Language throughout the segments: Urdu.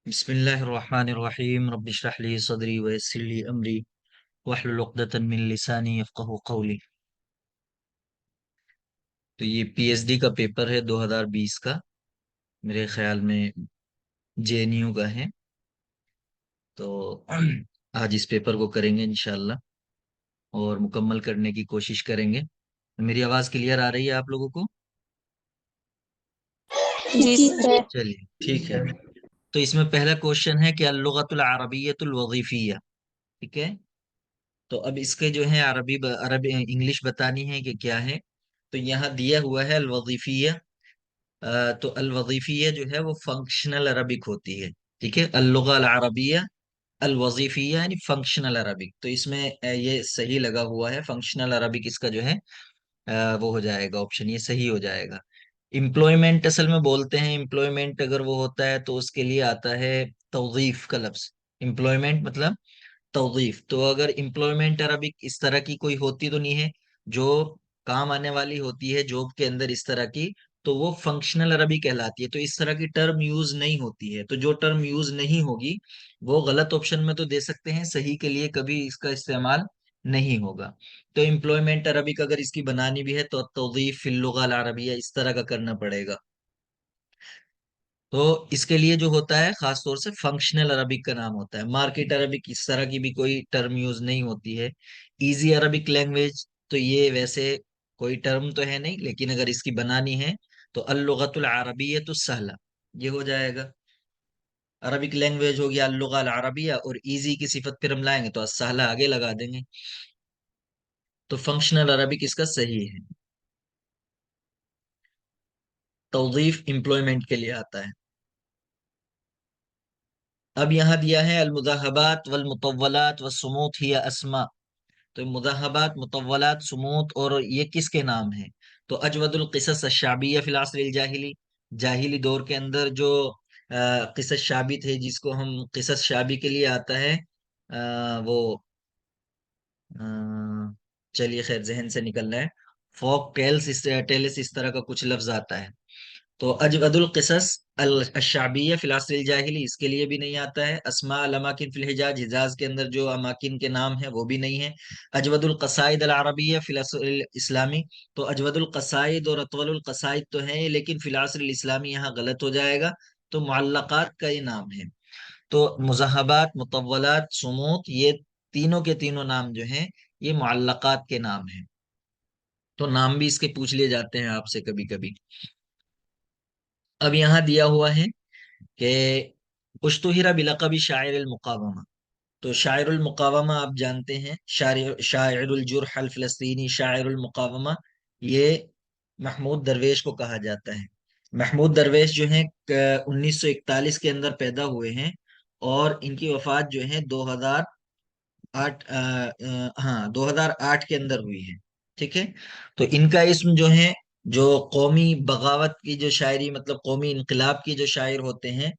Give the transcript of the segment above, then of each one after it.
بسم الله الرحمن الرحيم رب اشرح لي صدري ويسر لي أمري واحلل عقدة من لساني يفقه قولي۔ تو یہ پی ایچ ڈی کا پیپر ہے 2020 کا، میرے خیال میں جے این یو کا ہے۔ تو آج اس پیپر کو کریں گے انشاءاللہ اور مکمل کرنے کی کوشش کریں گے۔ میری آواز کلیئر آ رہی ہے آپ لوگوں کو؟ جی سر۔ چلیے ٹھیک ہے۔ تو اس میں پہلا کوشچن ہے کہ اللغۃ العربیۃ الوظیفیہ، ٹھیک ہے۔ تو اب اس کے جو ہے عربی انگلش بتانی ہے کہ کیا ہے۔ تو یہاں دیا ہوا ہے الوظیفیہ۔ تو الوظیفیہ جو ہے وہ فنکشنل عربک ہوتی ہے، ٹھیک ہے۔ اللغہ العربیہ الوظیفیہ یعنی فنکشنل عربک، تو اس میں یہ صحیح لگا ہوا ہے، فنکشنل عربک اس کا جو ہے وہ ہو جائے گا آپشن، یہ صحیح ہو جائے گا۔ امپلائمنٹ اصل میں بولتے ہیں، امپلائمنٹ اگر وہ ہوتا ہے تو اس کے لیے آتا ہے توظیف کا لفظ۔ امپلائمنٹ مطلب توظیف۔ تو اگر امپلائمنٹ عربک اس طرح کی کوئی ہوتی تو نہیں ہے جو کام آنے والی ہوتی ہے جاب کے اندر اس طرح کی، تو وہ فنکشنل عربی کہلاتی ہے۔ تو اس طرح کی ٹرم یوز نہیں ہوتی ہے، تو جو ٹرم یوز نہیں ہوگی وہ غلط آپشن میں تو دے سکتے ہیں، صحیح کے لیے کبھی اس کا استعمال نہیں ہوگا۔ تو امپلائمنٹ عربک اگر اس کی بنانی بھی ہے تو توظیف فی اللغہ العربیہ اس طرح کا کرنا پڑے گا۔ تو اس کے لیے جو ہوتا ہے خاص طور سے فنکشنل عربک کا نام ہوتا ہے۔ مارکیٹ عربک اس طرح کی بھی کوئی ٹرم یوز نہیں ہوتی ہے۔ ایزی عربک لینگویج تو یہ ویسے کوئی ٹرم تو ہے نہیں، لیکن اگر اس کی بنانی ہے تو اللغۃ العربیۃ السہلہ یہ ہو جائے گا۔ عربک لینگویج ہو گیا اللغہ العربیہ، اور ایزی کی صفت پھر ہم لائیں گے تو السہلہ آگے لگا دیں گے، تو فنکشنل عربک اس کا صحیح ہے۔ توظیف امپلائمنٹ کے لیے آتا ہے۔ اب یہاں دیا ہے المذاہبات والمطولات والسموت ہی اسما۔ تو مذاہبات، مطولات، سموت، اور یہ کس کے نام ہیں؟ تو اجود القصص الشعبیہ فی العصر الجاہلی، جاہلی دور کے اندر جو قصص شعبی تھے، جس کو ہم قصص شعبی کے لیے آتا ہے وہ چلیے خیر ذہن سے نکل رہا ہے، فوک ٹیلس، ٹیلس اس طرح کا کچھ لفظ آتا ہے۔ تو اجود القصص الشعبیہ فی العصر الجاہلی اس کے لیے بھی نہیں آتا ہے۔ اسماء الاماکن فی الحجاز، حجاز کے اندر جو اماکن کے نام ہیں وہ بھی نہیں ہے۔ اجود القصائد العربیہ فی العصر الاسلامی، تو اجود القصائد اور اطول القصائد تو ہیں لیکن فی العصر الاسلامی یہاں غلط ہو جائے گا، تو معلقات کا یہ نام ہے۔ تو مذہبات، مطولات، سموت، یہ تینوں کے تینوں نام جو ہیں یہ معلقات کے نام ہیں۔ تو نام بھی اس کے پوچھ لیے جاتے ہیں آپ سے کبھی کبھی۔ اب یہاں دیا ہوا ہے کہ اشتہر بلقب شاعر المقاومہ۔ تو شاعر المقاومہ آپ جانتے ہیں، شاعر الجرح الفلسطینی، شاعر المقاومہ، یہ محمود درویش کو کہا جاتا ہے۔ محمود درویش جو ہیں 1941 کے اندر پیدا ہوئے ہیں، اور ان کی وفات جو ہے 2008 ہاں 2008 کے اندر ہوئی ہے، ٹھیک ہے۔ تو ان کا اسم جو ہے، جو قومی بغاوت کی جو شاعری، مطلب قومی انقلاب کی جو شاعر ہوتے ہیں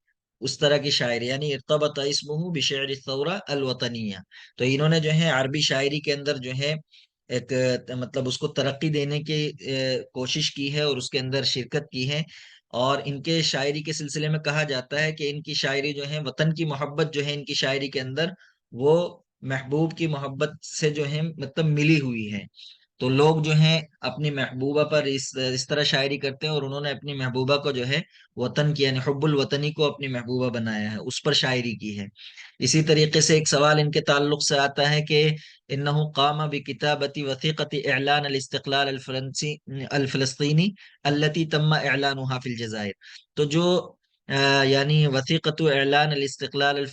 اس طرح کی شاعری، یعنی ارتبط اسمہ بشعر الثورہ الوطنیہ۔ تو انہوں نے جو ہے عربی شاعری کے اندر جو ہے ایک مطلب اس کو ترقی دینے کی کوشش کی ہے اور اس کے اندر شرکت کی ہے، اور ان کے شاعری کے سلسلے میں کہا جاتا ہے کہ ان کی شاعری جو ہے وطن کی محبت جو ہے ان کی شاعری کے اندر وہ محبوب کی محبت سے جو ہے مطلب ملی ہوئی ہے۔ تو لوگ جو ہیں اپنی محبوبہ پر اس طرح شاعری کرتے ہیں، اور انہوں نے اپنی محبوبہ کو جو ہے وطن کی یعنی حب الوطنی کو اپنی محبوبہ بنایا ہے، اس پر شاعری کی ہے۔ اسی طریقے سے ایک سوال ان کے تعلق سے آتا ہے کہ انہو قام بکتابت وثیقۃ اعلان الاستقلال الفلسطینی التي تم اعلانها فی الجزائر۔ تو جو یعنی وثیقۃ اعلان الاستقلال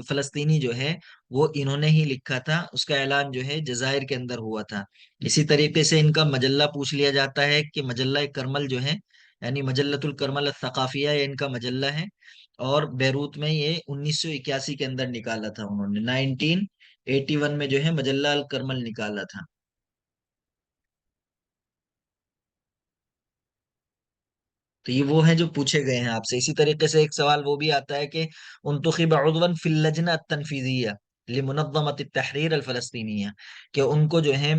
فلسطینی جو ہے وہ انہوں نے ہی لکھا تھا، اس کا اعلان جو ہے جزائر کے اندر ہوا تھا۔ اسی طریقے سے ان کا مجلہ پوچھ لیا جاتا ہے کہ مجلہ کرمل جو ہے، یعنی مجلۃ الکرمل الثقافیہ، یہ ان کا مجلہ ہے، اور بیروت میں یہ 1981 کے اندر نکالا تھا انہوں نے، 1981 میں جو ہے مجلہ الکرمل نکالا تھا۔ تو یہ وہ ہیں جو پوچھے گئے ہیں آپ سے۔ اسی طریقے سے ایک سوال وہ بھی آتا ہے کہ انتخب عضوا فی اللجنہ التنفیذیہ لمنظمۃ التحریر الفلسطینیہ، کہ ان کو جو ہے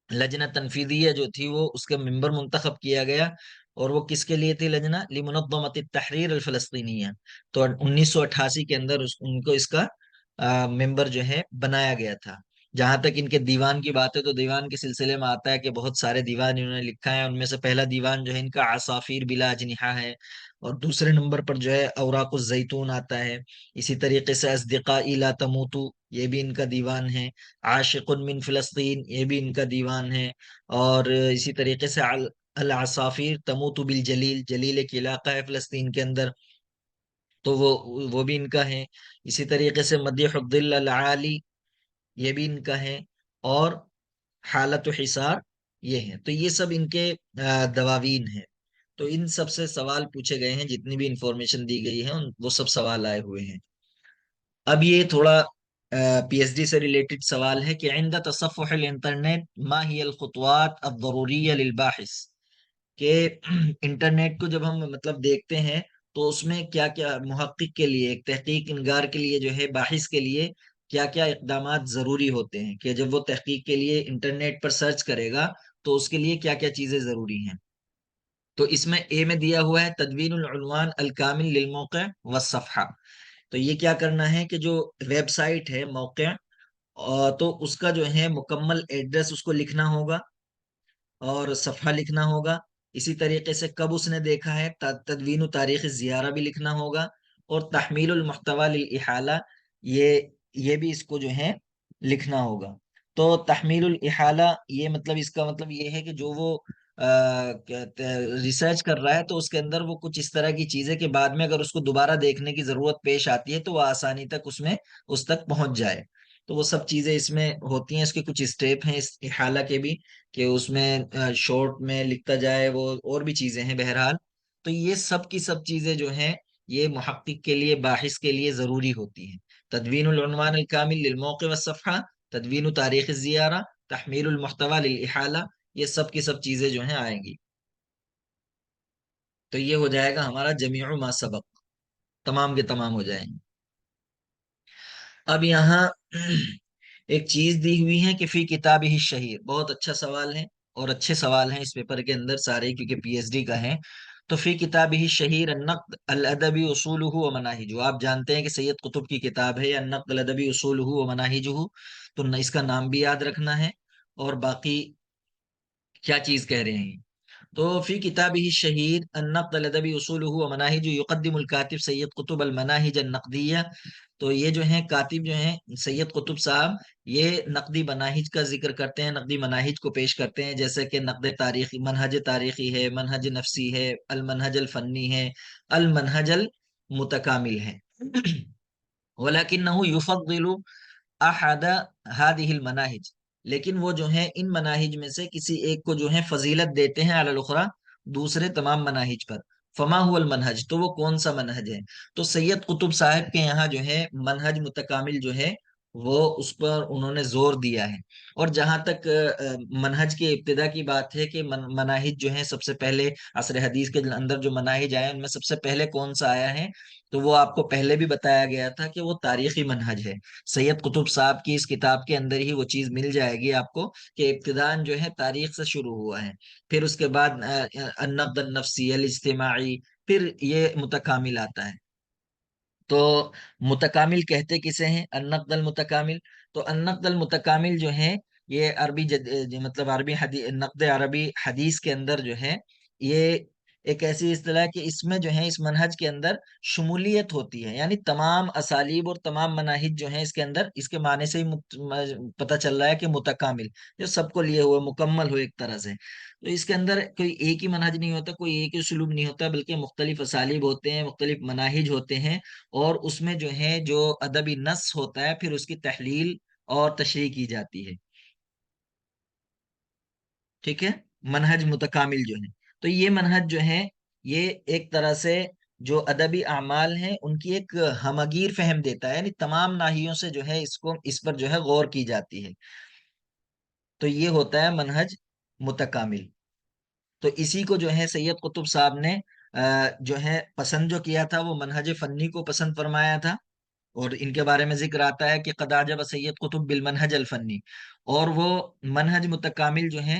لجنہ تنفیذیہ جو تھی وہ اس کے ممبر منتخب کیا گیا اور وہ کس کے لیے تھی لجنہ؟ لمنظمۃ التحریر الفلسطینیہ. تو 1988 کے اندر ان کو اس کا ممبر جو ہے بنایا گیا تھا. جہاں تک ان کے دیوان کی بات ہے تو دیوان کے سلسلے میں آتا ہے کہ بہت سارے دیوان انہوں نے لکھا ہے. ان میں سے پہلا دیوان جو ہے ان کا عصافیر بلا اجنحہ ہے، اور دوسرے نمبر پر جو ہے اوراق الزیتون آتا ہے. اسی طریقے سے اصدقائی لا تموتو، یہ بھی ان کا دیوان ہے. عاشق من فلسطین، یہ بھی ان کا دیوان ہے. اور اسی طریقے سے العصافیر تموت بالجلیل، جلیل ایک علاقہ ہے فلسطین کے اندر، تو وہ بھی ان کا ہے. اسی طریقے سے مدیح الظل العالی، یہ بھی ان کا ہے. اور حالت و حصار یہ ہے. تو یہ سب ان کے دواوین ہیں. تو ان سب سے سوال پوچھے گئے ہیں، جتنی بھی انفارمیشن دی گئی ہے وہ سب سوال آئے ہوئے ہیں. اب یہ تھوڑا پی ایچ ڈی سے ریلیٹڈ سوال ہے کہ عند تصفح الانٹرنیٹ ما هي الخطوات الضروریہ للباحث، کہ انٹرنیٹ کو جب ہم مطلب دیکھتے ہیں تو اس میں کیا کیا محقق کے لیے، ایک تحقیق نگار کے لیے جو ہے، باحث کے لیے کیا کیا اقدامات ضروری ہوتے ہیں، کہ جب وہ تحقیق کے لیے انٹرنیٹ پر سرچ کرے گا تو اس کے لیے کیا کیا چیزیں ضروری ہیں. تو اس میں اے میں دیا ہوا ہے تدوین العنوان الکامل للموقع والصفحہ. تو یہ کیا کرنا ہے کہ جو ویب سائٹ ہے، موقع، تو اس کا جو ہے مکمل ایڈریس اس کو لکھنا ہوگا اور صفحہ لکھنا ہوگا. اسی طریقے سے کب اس نے دیکھا ہے، تدوین و تاریخ زیارہ بھی لکھنا ہوگا. اور تحمیل المحتوی للإحالہ، یہ بھی اس کو جو ہے لکھنا ہوگا. تو تحمیل الاحالہ، یہ مطلب اس کا مطلب یہ ہے کہ جو وہ ریسرچ کر رہا ہے تو اس کے اندر وہ کچھ اس طرح کی چیزیں کہ بعد میں اگر اس کو دوبارہ دیکھنے کی ضرورت پیش آتی ہے تو وہ آسانی تک اس تک پہنچ جائے. تو وہ سب چیزیں اس میں ہوتی ہیں. اس کے کچھ اسٹیپ ہیں اس احالہ کے بھی، کہ اس میں شارٹ میں لکھتا جائے، وہ اور بھی چیزیں ہیں بہرحال. تو یہ سب کی سب چیزیں جو ہیں یہ محقق کے لیے، باحث کے لیے ضروری ہوتی ہیں. تدوین العنوان الکامل للموقع والصفحہ، تدوین تاریخ الزیارہ، تحمیل المحتوی للإحالہ، یہ سب کی سب چیزیں جو ہیں آئیں گی. تو یہ ہو جائے گا ہمارا جمیع ما سبق، تمام کے تمام ہو جائیں گے. اب یہاں ایک چیز دی ہوئی ہے کہ فی کتاب ہی شہیر، بہت اچھا سوال ہے اور اچھے سوال ہیں اس پیپر کے اندر سارے، کیونکہ پی ایچ ڈی کا ہے. تو فی کتاب ہی شہیر النقد الادبی اصولہ و مناہجہ، آپ جانتے ہیں کہ سید قطب کی کتاب ہے النقد الادبی اصولہ و مناہجہ، تو اس کا نام بھی یاد رکھنا ہے اور باقی کیا چیز کہہ رہے ہیں. تو فی کتابہ الشہیر النقد الادبی اصولہ و مناہج، یقدم الکاتب سید قطب المناہج النقدیہ. تو یہ جو ہیں کاتب جو ہیں سید قطب صاحب، یہ نقدی مناہج کا ذکر کرتے ہیں، نقدی مناہج کو پیش کرتے ہیں، جیسے کہ نقد تاریخی، منہج تاریخی ہے، منہج نفسی ہے، المنہج الفنی ہے، المنہج المتکامل ہے. ولیکنہ یفضل احد هذه المناہج، لیکن وہ جو ہیں ان مناہج میں سے کسی ایک کو جو ہے فضیلت دیتے ہیں علی الاخری، دوسرے تمام مناہج پر. فما هو المنہج، تو وہ کون سا منہج ہے؟ تو سید قطب صاحب کے یہاں جو ہے منہج متکامل جو ہے وہ اس پر انہوں نے زور دیا ہے. اور جہاں تک منہج کے ابتدا کی بات ہے کہ مناہج جو ہیں سب سے پہلے عصر حدیث کے اندر جو مناہج آئے ان میں سب سے پہلے کون سا آیا ہے، تو وہ آپ کو پہلے بھی بتایا گیا تھا کہ وہ تاریخی منہج ہے. سید قطب صاحب کی اس کتاب کے اندر ہی وہ چیز مل جائے گی آپ کو کہ ابتداءً جو ہے تاریخ سے شروع ہوا ہے، پھر اس کے بعد النقد النفسی الاجتماعی، پھر یہ متکامل آتا ہے. تو متکامل کہتے کسے ہیں؟ النقد المتکامل. تو النقد المتکامل جو ہے یہ عربی مطلب عربی نقد عربی حدیث کے اندر جو ہے یہ ایک ایسی اصطلاح کہ اس میں جو ہے اس منہج کے اندر شمولیت ہوتی ہے، یعنی تمام اسالیب اور تمام مناہج جو ہیں اس کے اندر، اس کے معنی سے ہی پتہ چل رہا ہے کہ متکامل، جو سب کو لیے ہوئے مکمل ہو ایک طرح سے. تو اس کے اندر کوئی ایک ہی منہج نہیں ہوتا، کوئی ایک ہی اسلوب نہیں ہوتا، بلکہ مختلف اسالیب ہوتے ہیں، مختلف مناہج ہوتے ہیں. اور اس میں جو ہے جو ادبی نص ہوتا ہے پھر اس کی تحلیل اور تشریح کی جاتی ہے. ٹھیک ہے، منہج متکامل جو ہے. تو یہ منہج جو ہے یہ ایک طرح سے جو ادبی اعمال ہیں ان کی ایک ہمگیر فہم دیتا ہے، یعنی تمام ناحیوں سے جو ہے اس پر جو ہے غور کی جاتی ہے. تو یہ ہوتا ہے منہج متکامل. تو اسی کو جو ہے سید قطب صاحب نے جو ہے پسند جو کیا تھا وہ منہج فنی کو پسند فرمایا تھا. اور ان کے بارے میں ذکر آتا ہے کہ قد اعجب سید قطب بالمنہج الفنی. اور وہ منہج متکامل جو ہے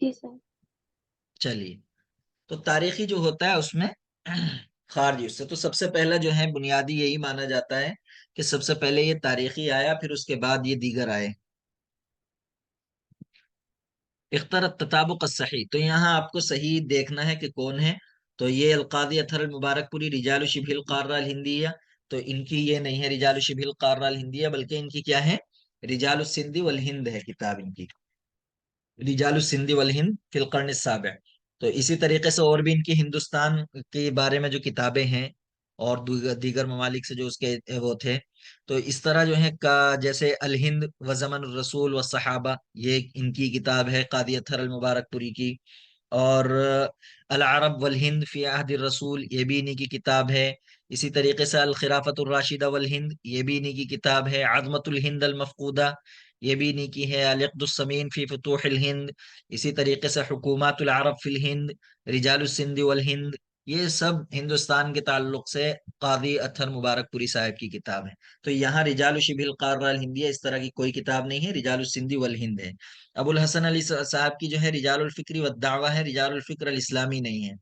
جی سر. چلیے، تو تاریخی جو ہوتا ہے اس میں خارجی اس سے تو سب سے پہلا جو ہے بنیادی یہی مانا جاتا ہے کہ سب سے پہلے یہ تاریخی آیا، پھر اس کے بعد یہ دیگر آئے. اختر التطابق الصحیح، تو یہاں آپ کو صحیح دیکھنا ہے کہ کون ہے. تو یہ القاضی اطہر المبارک پوری رجال شبہ القارہ الہندیہ، تو ان کی یہ نہیں ہے رجال شبہ القارہ الہندیہ، بلکہ ان کی کیا ہے، رجال السندھ والہند ہے کتاب ان کی، رجال السندھ والہند فی القرن السابع. تو اسی طریقے سے اور بھی ان کی ہندوستان کے بارے میں جو کتابیں ہیں اور دیگر ممالک سے جو اس کے وہ تھے، تو اس طرح جو ہے کا جیسے الہند و زمن الرسول و صحابہ، یہ ان کی کتاب ہے قاضی اطہر المبارک پوری کی. اور العرب والہند فی عہد الرسول، یہ بھی انہی کی کتاب ہے. اسی طریقے سے الخلافت الراشدہ والہند، یہ بھی انہی کی کتاب ہے. عظمت الہند المفقودہ، یہ بھی انہی کی ہے. العقد الثمین فی فتوح الہند. اسی طریقے سے حکومات العرب فی الہند، رجال السندھ والہند، یہ سب ہندوستان کے تعلق سے قاضی اطہر مبارک پوری صاحب کی کتاب ہے. تو یہاں رجال شبہ القارہ الہندیہ اس طرح کی کوئی کتاب نہیں ہے، رجال السندھ والہند ہے. ابو الحسن علی صاحب کی جو ہے رجال الفکری والدعوہ ہے، رجال الفکر الاسلامی نہیں ہے.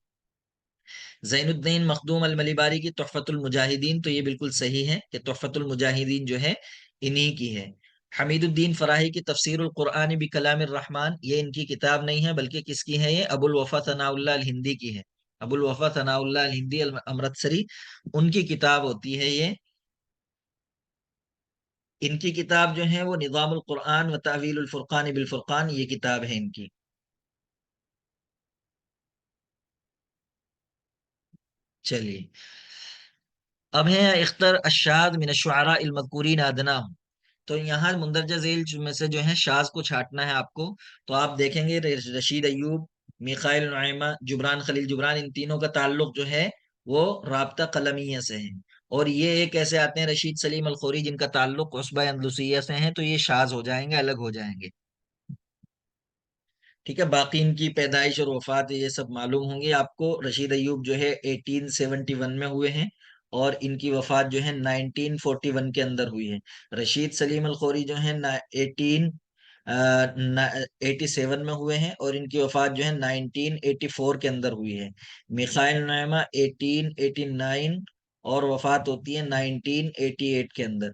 زین الدین مخدوم الملی باری کی تحفۃ المجاہدین، تو یہ بالکل صحیح ہے کہ تحفۃ المجاہدین جو ہے انہی کی ہے. حمید الدین فراہی کی تفسیر القرآن بکلام الرحمن، یہ ان کی کتاب نہیں ہے، بلکہ کس کی ہے، یہ ابو الوفا ثناء اللہ الہندی کی ہے. ابو الوفا ثناء اللہ الہندی امرتسری، ان کی کتاب ہوتی ہے یہ. ان کی کتاب جو ہے وہ نظام القرآن و تعویل الفرقان بالفرقان، یہ کتاب ہے ان کی. چلیے، اب ہے اختر الشاذ من الشعراء المذکورین ادناہم. تو یہاں مندرجہ ذیل میں سے جو ہے شاذ کو چھانٹنا ہے آپ کو. تو آپ دیکھیں گے رشید ایوب، میخائیل نعیمہ، جبران خلیل جبران، ان تینوں کا تعلق جو ہے وہ رابطہ قلمیہ سے ہے. اور یہ ایک ایسے آتے ہیں رشید سلیم الخوری جن کا تعلق عصبہ اندلسیہ سے ہے، تو یہ شاذ ہو جائیں گے، الگ ہو جائیں گے. ٹھیک ہے، باقی ان کی پیدائش اور وفات یہ سب معلوم ہوں گی آپ کو. رشید ایوب جو ہے 1871 میں ہوئے ہیں، اور ان کی وفات جو ہے 1941 کے اندر ہوئی ہے. رشید سلیم الخوری جو ہے 1887 میں ہوئے ہیں، اور ان کی وفات جو ہے 1984 کے اندر ہوئی ہے. میخائیل نعیمہ 1889، اور وفات ہوتی ہے 1988 کے اندر.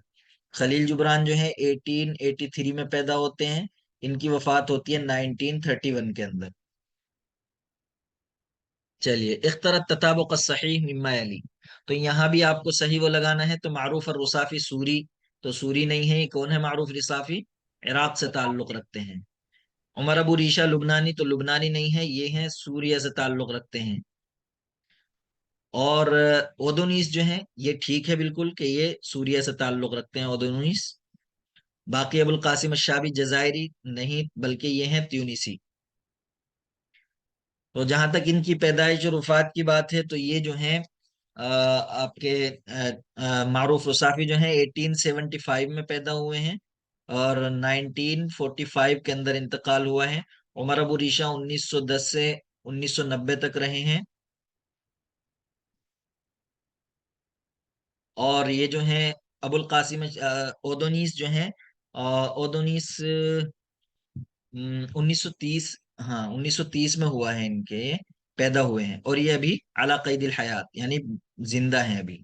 خلیل جبران جو ہے 1883 میں پیدا ہوتے ہیں، ان کی وفات ہوتی ہے 1931 کے اندر. چلیے، اخترت تطابق الصحیح مما یلی، تو یہاں بھی آپ کو صحیح وہ لگانا ہے. تو معروف الرصافی سوری، تو سوری نہیں ہے. یہ کون ہے معروف رصافی؟ عراق سے تعلق رکھتے ہیں. عمر ابو ریشہ لبنانی، تو لبنانی نہیں ہے، یہ ہیں سوریہ سے تعلق رکھتے ہیں. اور اودونیس جو ہیں یہ ٹھیک ہے بالکل کہ یہ سوریہ سے تعلق رکھتے ہیں اودونیس. باقی ابو القاسم الشابی جزائری نہیں، بلکہ یہ ہیں تیونیسی. تو جہاں تک ان کی پیدائش اور وفات کی بات ہے، تو یہ جو ہیں آپ کے معروف رصافی جو ہیں 1875 میں پیدا ہوئے ہیں، اور 1945 کے اندر انتقال ہوا ہے. عمر ابو ریشہ 1910 سے 1990 تک رہے ہیں. اور یہ جو ہیں ابو القاسم اودونیس جو ہیں، اودونیس 1930، ہاں 1930 میں ہوا ہے ان کے، پیدا ہوئے ہیں، اور یہ ابھی علی قید الحیات یعنی زندہ ہیں ابھی.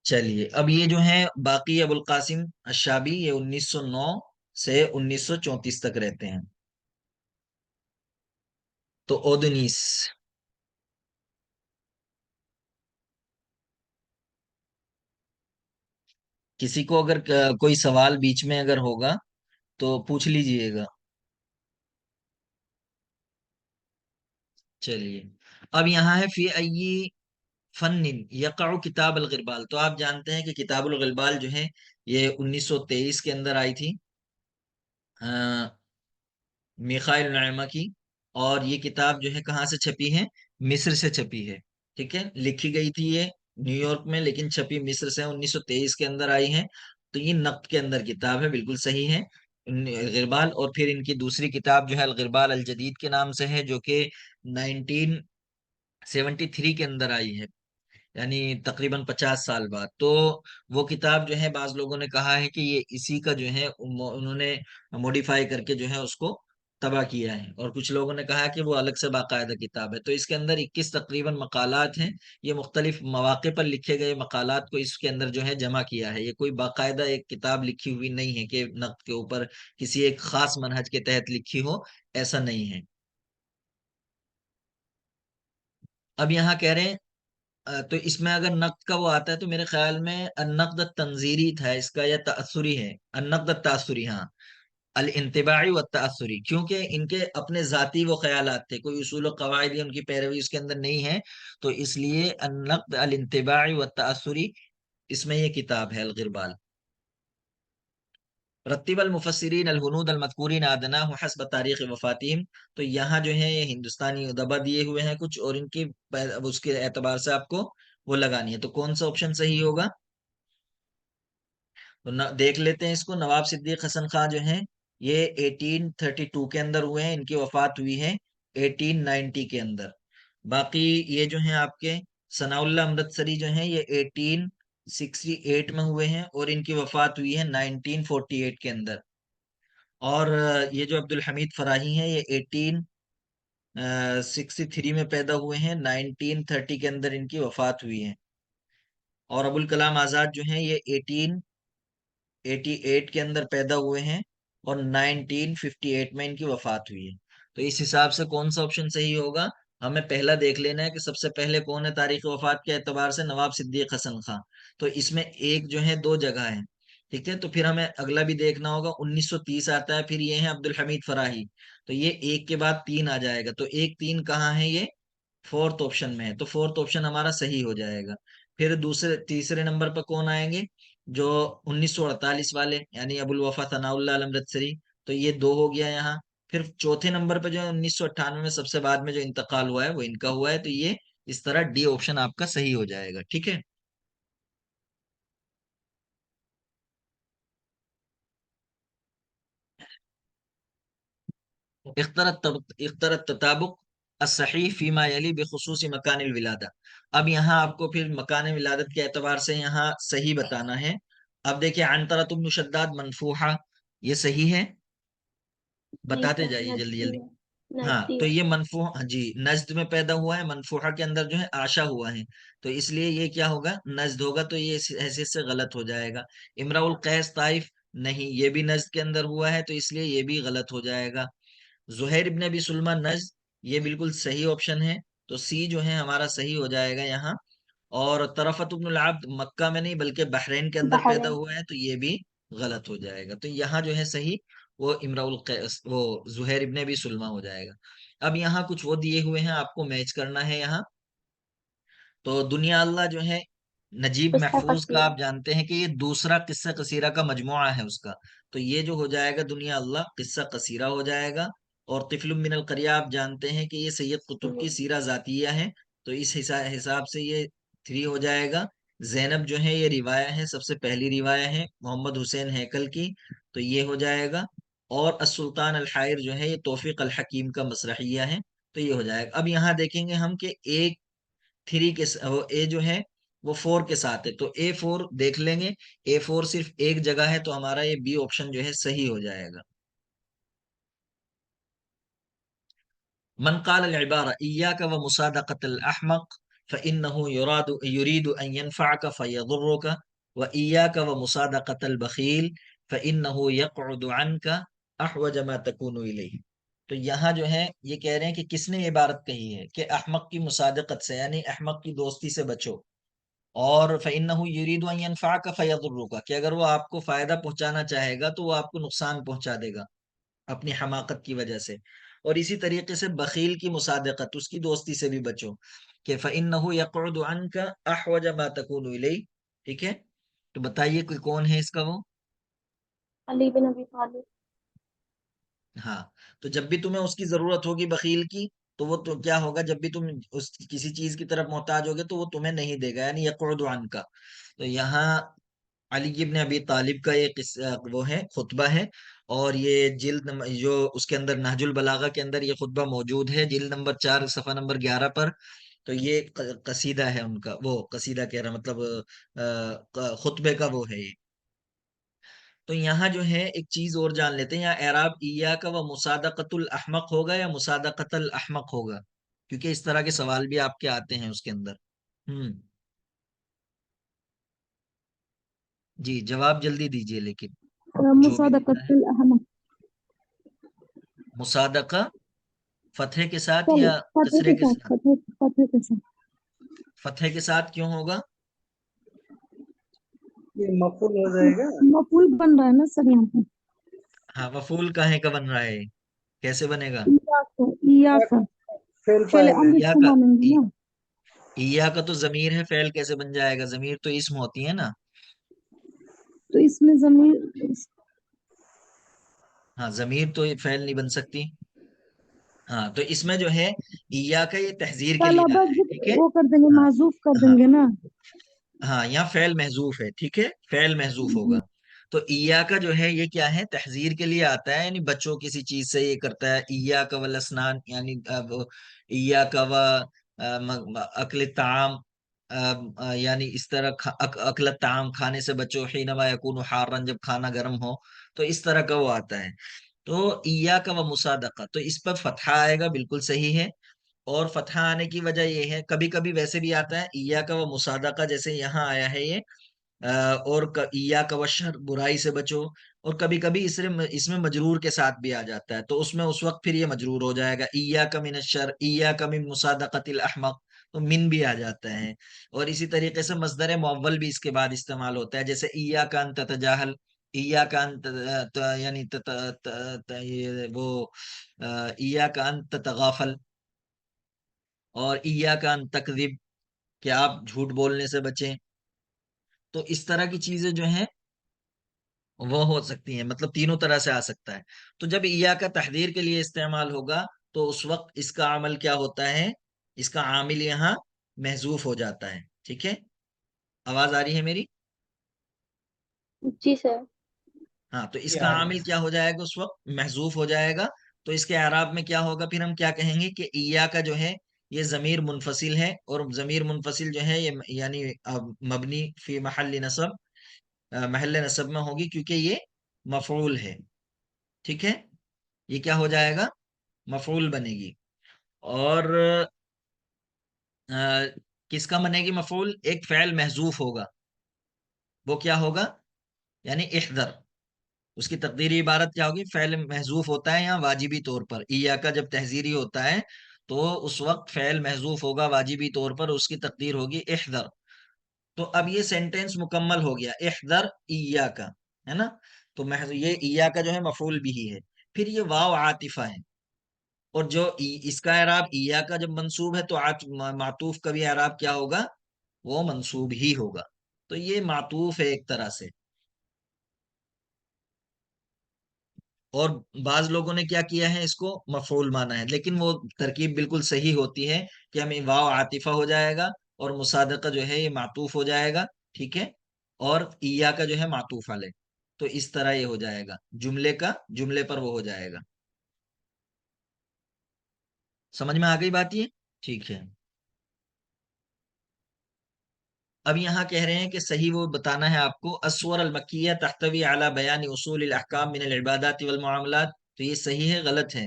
چلیے، اب یہ جو ہیں باقی ابو القاسم الشابی، یہ 1909 سے 1934 تک رہتے ہیں. تو اودنیس، کسی کو اگر کوئی سوال بیچ میں اگر ہوگا تو پوچھ لیجئے گا. چلیے، اب یہاں ہے فی ای فن یقع کتاب الغربال. تو آپ جانتے ہیں کہ کتاب الغربال جو ہے یہ 1923 کے اندر آئی تھی میخائیل نعیمہ کی. اور یہ کتاب جو ہے کہاں سے چھپی ہے؟ مصر سے چھپی ہے. ٹھیک ہے، لکھی گئی تھی یہ نیو یارک میں، لیکن چھپی مصر سے 1923 کے اندر آئی ہے. تو یہ نقد کے اندر کتاب ہے، بالکل صحیح ہے غربال. اور پھر ان کی دوسری کتاب جو ہے الغربال الجدید کے نام سے ہے، جو کہ 1973 کے اندر آئی ہے. یعنی تقریباً 50 سال بعد. تو وہ کتاب جو ہے بعض لوگوں نے کہا ہے کہ یہ اسی کا جو ہے انہوں نے موڈیفائی کر کے جو ہے اس کو تباہ کیا ہے، اور کچھ لوگوں نے کہا کہ وہ الگ سے باقاعدہ کتاب ہے. تو اس کے اندر 21 تقریباً مقالات ہیں. یہ مختلف مواقع پر لکھے گئے مقالات کو اس کے اندر جو ہے جمع کیا ہے. یہ کوئی باقاعدہ ایک کتاب لکھی ہوئی نہیں ہے کہ نقد کے اوپر کسی ایک خاص منہج کے تحت لکھی ہو، ایسا نہیں ہے. اب یہاں کہہ رہے ہیں تو اس میں اگر نقد کا وہ آتا ہے تو میرے خیال میں النقد التنظیری تھا اس کا، یا تأثری ہے. النقد التأثری، ہاں، الانطباعی والتأثری، کیونکہ ان کے اپنے ذاتی وہ خیالات تھے، کوئی اصول و قواعد یا ان کی پیروی اس کے اندر نہیں ہے. تو اس لیے النقد الانطباعی والتأثری، اس میں یہ کتاب ہے الغربال. رتب المفسرین الہنود المذکورین ادناہ حسب تاریخ وفاتہم. تو یہاں جو ہے یہ ہندوستانی ادبا دیے ہوئے ہیں کچھ، اور ان کی اس کے اعتبار سے آپ کو وہ لگانی ہے. تو کون سا آپشن صحیح ہوگا؟ تو دیکھ لیتے ہیں اس کو. نواب صدیق حسن خان جو ہیں یہ 1832 کے اندر ہوئے ہیں، ان کی وفات ہوئی ہے 1890 کے اندر. باقی یہ جو ہیں آپ کے ثناء اللہ امرتسری جو ہیں یہ 1868 میں ہوئے ہیں، اور ان کی وفات ہوئی ہے 1948 کے اندر. اور یہ جو عبد الحمید فراہی ہیں یہ 1863 میں پیدا ہوئے ہیں، 1930 کے اندر ان کی وفات ہوئی ہے. اور ابو الکلام آزاد جو ہیں یہ 1888 کے اندر پیدا ہوئے ہیں، اور 1958 میں ان کی وفات ہوئی ہے. تو اس حساب سے کون سا آپشن صحیح ہوگا؟ ہمیں پہلا دیکھ لینا ہے کہ سب سے پہلے کون ہے تاریخ وفات کے اعتبار سے؟ نواب صدیق حسن خان. تو اس میں ایک جو ہے دو جگہ ہے، ٹھیک ہے. تو پھر ہمیں اگلا بھی دیکھنا ہوگا. 1930 آتا ہے، پھر یہ ہے عبد الحمید فراہی. تو یہ ایک کے بعد تین آ جائے گا. تو ایک تین کہاں ہے؟ یہ فورتھ آپشن میں ہے. تو فورتھ آپشن ہمارا صحیح ہو جائے گا. پھر تیسرے نمبر پر کون آئیں گے؟ جو 1948 والے، یعنی ابو الوفا ثناء اللہ امرتسری. تو یہ دو ہو گیا یہاں. پھر چوتھے نمبر پہ جو ہے 1998 میں سب سے بعد میں جو انتقال ہوا ہے وہ ان کا ہوا ہے. تو یہ اس طرح ڈی آپشن آپ کا صحیح ہو جائے گا. ٹھیک ہے. اختر التطابق الصحیح فیما یلی بخصوص مکان الولادہ. اب یہاں آپ کو پھر مکان ولادت کے اعتبار سے یہاں صحیح بتانا ہے. اب دیکھیں عنترۃ بن شداد منفوحہ، یہ صحیح ہے؟ جی بتاتے سر، جائیے جلدی نزدی جلدی. ہے، ہاں، نزدی تو ہے۔ یہ منفوح، جی، نزد میں پیدا ہوا ہے، منفوحہ کے اندر جو ہے آشا ہوا ہے. تو اس لیے یہ کیا ہوگا؟ نزد ہوگا. تو یہ اس حیثیت سے غلط ہو جائے گا. امراء القیس طائف، نہیں، یہ بھی نزد کے اندر ہوا ہے، تو اس لیے یہ بھی غلط ہو جائے گا. زہیر ابن ابی سلمہ نجد، یہ بالکل صحیح آپشن ہے. تو سی جو ہے ہمارا صحیح ہو جائے گا یہاں. اور طرفت ابن العبد مکہ میں نہیں بلکہ بحرین کے اندر پیدا بحرین۔ ہوا ہے، تو یہ بھی غلط ہو جائے گا. تو یہاں جو ہے صحیح وہ امراء القیس، وہ زہیر ابن ابی سلمہ ہو جائے گا. اب یہاں کچھ وہ دیے ہوئے ہیں، آپ کو میچ کرنا ہے یہاں. تو دنیا اللہ جو ہے نجیب قصہ محفوظ کا، قصیرہ۔ آپ جانتے ہیں کہ یہ دوسرا قصہ قصیرہ کا مجموعہ ہے اس کا. تو یہ جو ہو جائے گا دنیا اللہ قصہ قصیرہ ہو جائے گا. اور طفل من القریہ آپ جانتے ہیں کہ یہ سید قطب جی۔ کی سیرہ ذاتیہ ہے. تو اس حساب سے یہ 3 ہو جائے گا. زینب جو ہے یہ روایہ ہے، سب سے پہلی روایہ ہے محمد حسین ہیکل کی. تو یہ ہو جائے گا. اور السلطان الحائر جو ہے یہ توفیق الحکیم کا مسرحیہ ہے. تو یہ ہو جائے گا. اب یہاں دیکھیں گے ہم کہ ایک 3 کے وہ اے جو ہے وہ 4 کے ساتھ ہے. تو A4 دیکھ لیں گے. A4 صرف ایک جگہ ہے، تو ہمارا یہ بی آپشن جو ہے صحیح ہو جائے گا. من قال العبارة إياك ومصادقة الأحمق فإنه يريد أن ينفعك فيضرك، وإياك ومصادقة البخيل فإنه يقعد عنك أحوج ما تكون إليه. تو یہاں جو ہے یہ کہہ رہے ہیں کہ کس نے یہ عبارت کہی ہے کہ احمق کی مصادقت سے، یعنی احمق کی دوستی سے بچو. اور فَإِنَّهُ يُرِيدُ أَن يَنفَعَكَ فَيَضُرُّكَ، کہ اگر وہ آپ کو فائدہ پہنچانا چاہے گا تو وہ آپ کو نقصان پہنچا دے گا اپنی حماقت کی وجہ سے. اور اسی طریقے سے بخیل کی مصادقت، اس کی دوستی سے بھی بچو کہ فَإِنَّهُ يَقْعُدُ عَنْكَ أَحْوَجَ مَا تَكُونُ إِلَيْهِ. ٹھیک ہے. تو بتائیے کوئی کون ہے اس کا وہ؟ علی بن ابی طالب۔ ہاں. تو جب بھی تمہیں اس کی ضرورت ہوگی بخیل کی، تو وہ تو کیا ہوگا؟ جب بھی تم اس کسی چیز کی طرف محتاج ہوگے تو وہ تمہیں نہیں دے گا، یعنی یقعد عنک. تو یہاں علی ابن ابی طالب کا یہ قصہ وہ ہے، خطبہ ہے. اور یہ جو اس کے اندر نہج البلاغہ کے اندر یہ خطبہ موجود ہے، جلد نمبر 4 صفحہ نمبر 11 پر. تو یہ قصیدہ ہے ان کا، وہ قصیدہ کہہ رہا مطلب خطبے کا وہ ہے یہ۔ تو یہاں جو ہے ایک چیز اور جان لیتے ہیں، یہاں اعراب ایاک و مصادقۃ الاحمق ہوگا یا مصادقۃ الاحمق ہوگا، کیونکہ اس طرح کے سوال بھی آپ کے آتے ہیں اس کے اندر۔ جی جواب جلدی دیجیے لیکن، جو بھی دیتا مصادقة ہے۔ الأحمق. مصادقہ فتحے کے ساتھ چلو یا فتح کسرے کے کے ساتھ، ساتھ؟ فتح کے ساتھ. فتحے کے ساتھ کیوں ہوگا؟ یہ مفعول ہو جائے گا۔ مفعول بن رہا ہے نا سر یہاں پہ. ہاں مفعول کاہے کا بن رہا ہے، کیسے بنے گا؟ ایاک فعل فعل فاعل ہے۔ امر ایا کو کا مانیں گے نا. ایا کا تو ضمیر ہے، فعل کیسے بن جائے گا؟ ضمیر تو اسم ہوتی ہے نا۔ تو اس میں ضمیر ہاں ضمیر تو فعل نہیں بن سکتی۔ ہاں تو اس میں جو ہے ایا کا یہ تحذیر کے لیے طلبہ آیا ہے، ٹھیک ہے۔ وہ کر دیں گے، ہاں معذوف کر دیں ہاں گے نا. ہاں یہاں فعل محذوف ہے، ٹھیک ہے، فعل محذوف جی. ہوگا۔ تو ایا کا جو ہے یہ کیا ہے، تحذیر کے لیے آتا ہے، یعنی بچوں کسی چیز سے یہ کرتا ہے، ایا کا والاسنان، یعنی ایا کا و اکل طعام، یعنی اس طرح اکل طعام کھانے سے بچو، حینما یکون حارا جب کھانا گرم ہو، تو اس طرح کا وہ آتا ہے۔ تو ایا کا و مصادقہ، تو اس پر فتحہ آئے گا، بالکل صحیح ہے۔ اور فتحہ آنے کی وجہ یہ ہے، کبھی کبھی ویسے بھی آتا ہے ایاک و مصادقہ، جیسے یہاں آیا ہے یہ، اور ایاک و شر، برائی سے بچو، اور کبھی کبھی اس میں مجرور کے ساتھ بھی آ جاتا ہے، تو اس میں اس وقت پھر یہ مجرور ہو جائے گا، ایاک من الشر، ایاک من مصادقۃ الاحمق، تو من بھی آ جاتا ہے۔ اور اسی طریقے سے مصدر معول بھی اس کے بعد استعمال ہوتا ہے، جیسے ایاک ان تتجاہل، ایاک ان یعنی وہ ایاک ان تتغافل، اور ایاک ان تکذب، کہ آپ جھوٹ بولنے سے بچیں۔ تو اس طرح کی چیزیں جو ہیں وہ ہو سکتی ہیں، مطلب تینوں طرح سے آ سکتا ہے۔ تو جب ایاک تحذیر کے لیے استعمال ہوگا تو اس وقت اس کا عمل کیا ہوتا ہے، اس کا عامل یہاں محذوف ہو جاتا ہے، ٹھیک ہے۔ آواز آ رہی ہے میری؟ جی سر. ہاں تو اس یہ کا آ رہی عامل ہے۔ کیا ہو جائے گا، اس وقت محذوف ہو جائے گا۔ تو اس کے اعراب میں کیا ہوگا، پھر ہم کیا کہیں گے کہ ایاک جو ہے یہ ضمیر منفصل ہے، اور ضمیر منفصل جو ہے یہ یعنی مبنی فی محل نصب، محل نصب میں ہوگی، کیونکہ یہ مفعول ہے، ٹھیک ہے۔ یہ کیا ہو جائے گا، مفعول بنے گی۔ اور کس کا بنے گی مفعول، ایک فعل محذوف ہوگا، وہ کیا ہوگا، یعنی احذر، اس کی تقدیری عبارت کیا ہوگی، فعل محذوف ہوتا ہے یہاں واجبی طور پر، ایاکا جب تحذیری ہوتا ہے تو اس وقت فعل محذوف ہوگا واجبی طور پر، اس کی تقدیر ہوگی احذر۔ تو اب یہ سینٹینس مکمل ہو گیا، احذر ایاکا، ہے نا۔ تو یہ ایاکا جو ہے مفعول بھی ہے، پھر یہ واو عاطفہ ہے، اور جو اس کا اعراب ایاکا جب منصوب ہے تو معطوف کا بھی اعراب کیا ہوگا، وہ منصوب ہی ہوگا۔ تو یہ معطوف ہے ایک طرح سے۔ اور بعض لوگوں نے کیا کیا ہے، اس کو مفعول مانا ہے، لیکن وہ ترکیب بالکل صحیح ہوتی ہے کہ ہمیں واو عاطفہ ہو جائے گا، اور مصادقہ جو ہے یہ معطوف ہو جائے گا، ٹھیک ہے، اور ایا کا جو ہے معطوف علیہ، تو اس طرح یہ ہو جائے گا، جملے پر وہ ہو جائے گا۔ سمجھ میں آ گئی بات یہ؟ ٹھیک ہے۔ اب یہاں کہہ رہے ہیں کہ صحیح وہ بتانا ہے آپ کو، السور المکیہ تحتوی علی بیان اصول الاحکام من العبادات والمعاملات، تو یہ صحیح ہے غلط ہے